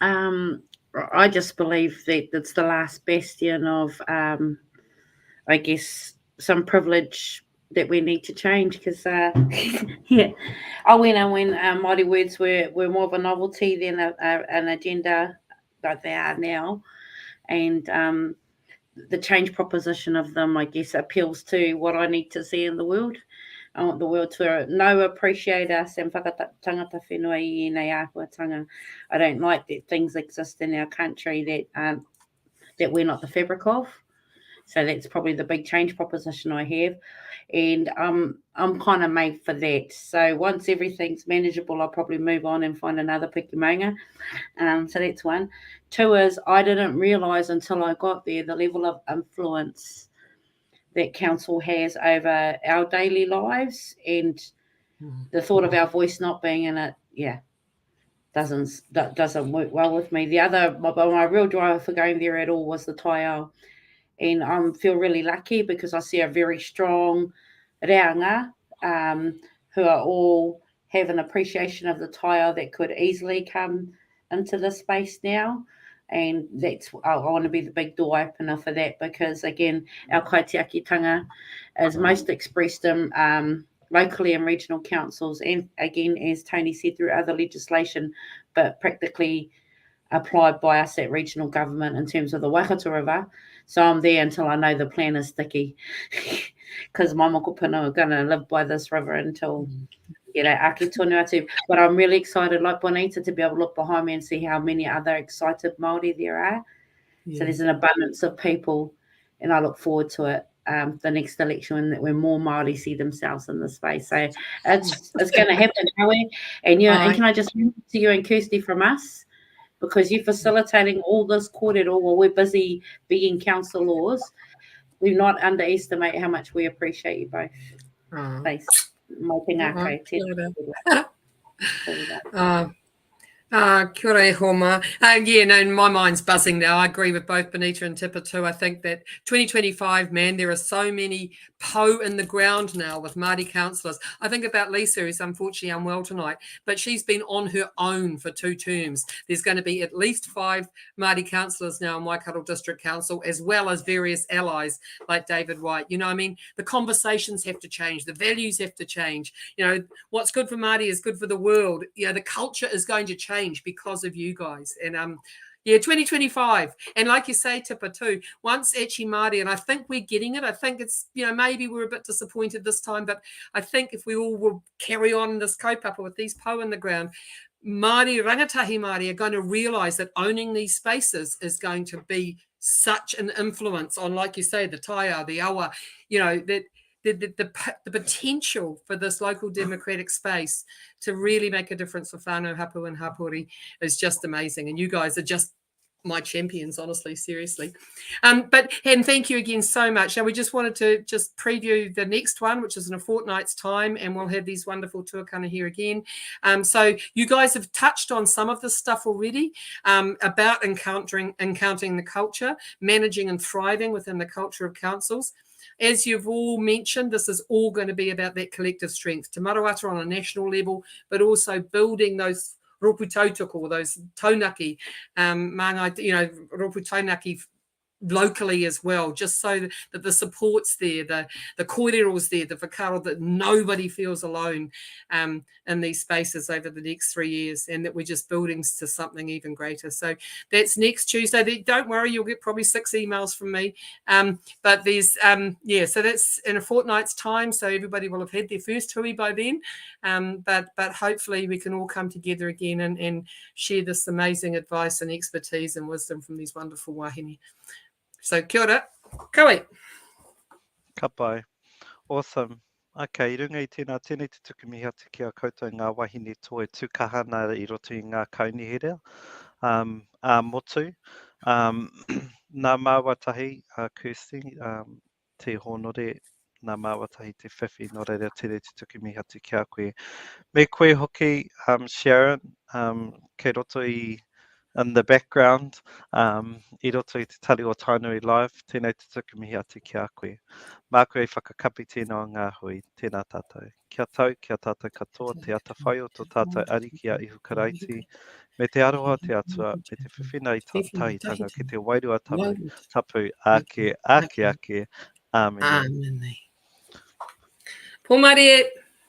I just believe that it's the last bastion of, I guess, some privilege that we need to change, because yeah, when Māori words were more of a novelty than an agenda, like they are now, and the change proposition of them, I guess, appeals to what I need to see in the world. I want the world to know, appreciate us, and whakatangata whenua I nei āhuatanga. I don't like that things exist in our country that we're not the fabric of. So that's probably the big change proposition I have. And I'm kind of made for that. So once everything's manageable, I'll probably move on and find another pikimanga. So that's one. Two is, I didn't realise until I got there the level of influence that council has over our daily lives, and the thought of our voice not being in it, doesn't work well with me. The other, my real driver for going there at all was the taiao. And I feel really lucky because I see a very strong reanga who are all have an appreciation of the taiao that could easily come into this space now. And I want to be the big door opener for that, because, again, our kaitiakitanga is most expressed in locally and regional councils, and, again, as Tony said, through other legislation, but practically applied by us at regional government in terms of the Waikato River. So I'm there until I know the plan is sticky, because my mokopuna are going to live by this river until, aki tonu atu. But I'm really excited, like Bonita, to be able to look behind me and see how many other excited Māori there are. Yeah. So there's an abundance of people, and I look forward to it. The next election, when more Māori see themselves in this space. So it's going to happen, Howie. And can I just mention to you and Kirsty from us, because you're facilitating all this kōrero while we're busy being councillors. Do not underestimate how much we appreciate you both. Oh. space. Mai te ngā Oh, kai, te kia ora e homa. Yeah, no, my mind's buzzing now. I agree with both Benita and Tipper too. I think that 2025, man, there are so many po in the ground now with Māori councillors. I think about Lisa, who's unfortunately unwell tonight, but she's been on her own for 2 terms. There's going to be at least 5 Māori councillors now in Waikato District Council, as well as various allies like David White. You know, I mean, the conversations have to change. The values have to change. You know, what's good for Māori is good for the world. You know, the culture is going to change because of you guys. And yeah, 2025. And like you say, Tipper, too, once Echi Māori, and I think we're getting it. I think it's, you know, maybe we're a bit disappointed this time, but I think if we all will carry on this kaupapa with these po in the ground, Māori, rangatahi Māori are going to realise that owning these spaces is going to be such an influence on, like you say, the taia, the awa, you know, that the potential for this local democratic space to really make a difference for whānau hapu and hapori is just amazing. And you guys are just my champions, honestly, seriously. And thank you again so much. Now, we just wanted to just preview the next one, which is in a fortnight's time, and we'll have these wonderful tuakana here again. So you guys have touched on some of this stuff already about encountering the culture, managing and thriving within the culture of councils. As you've all mentioned, this is all going to be about that collective strength, Te Marawata on a national level, but also building those ropu tautoko, those taunaki, you know, ropu taunaki locally as well, just so that the support's there, the kōrero's there, the whakaro, that nobody feels alone in these spaces over the next 3 years, and that we're just building to something even greater. So that's next Tuesday. Don't worry, you'll get probably 6 emails from me. But there's, yeah, so that's in a fortnight's time, so everybody will have had their first hui by then. But hopefully we can all come together again and share this amazing advice and expertise and wisdom from these wonderful wahine. So kia ora, kawe. Ka pai. Awesome. Okay, I runga I tēnā tēnei te tukumihi atu ki a koutou ngā wahine toe tūkahana I roto I ngā kaunihere, motu. Nā māwatahi, Kirsty, te honore, nā māwatahi te whiwhi, nō reira tēnei te tukumihi atu ki a koe. Me koe hoki, Sharon, kei roto I in the background, I roto I te tali o Tainui Live, tēnei te tukumihi atu ki a koe. Mā koe whakakapi tēnā o ngā hui, tēnā tātou. Kia tau, kia tātou katoa, te ata whai o tō tātou ari ki a ihu karaiti, me te aroha te atua, me te whiwhina I tahitanga, ki te wairua tapu, ake, ake, ake, āmene. Āmene. Pōmare.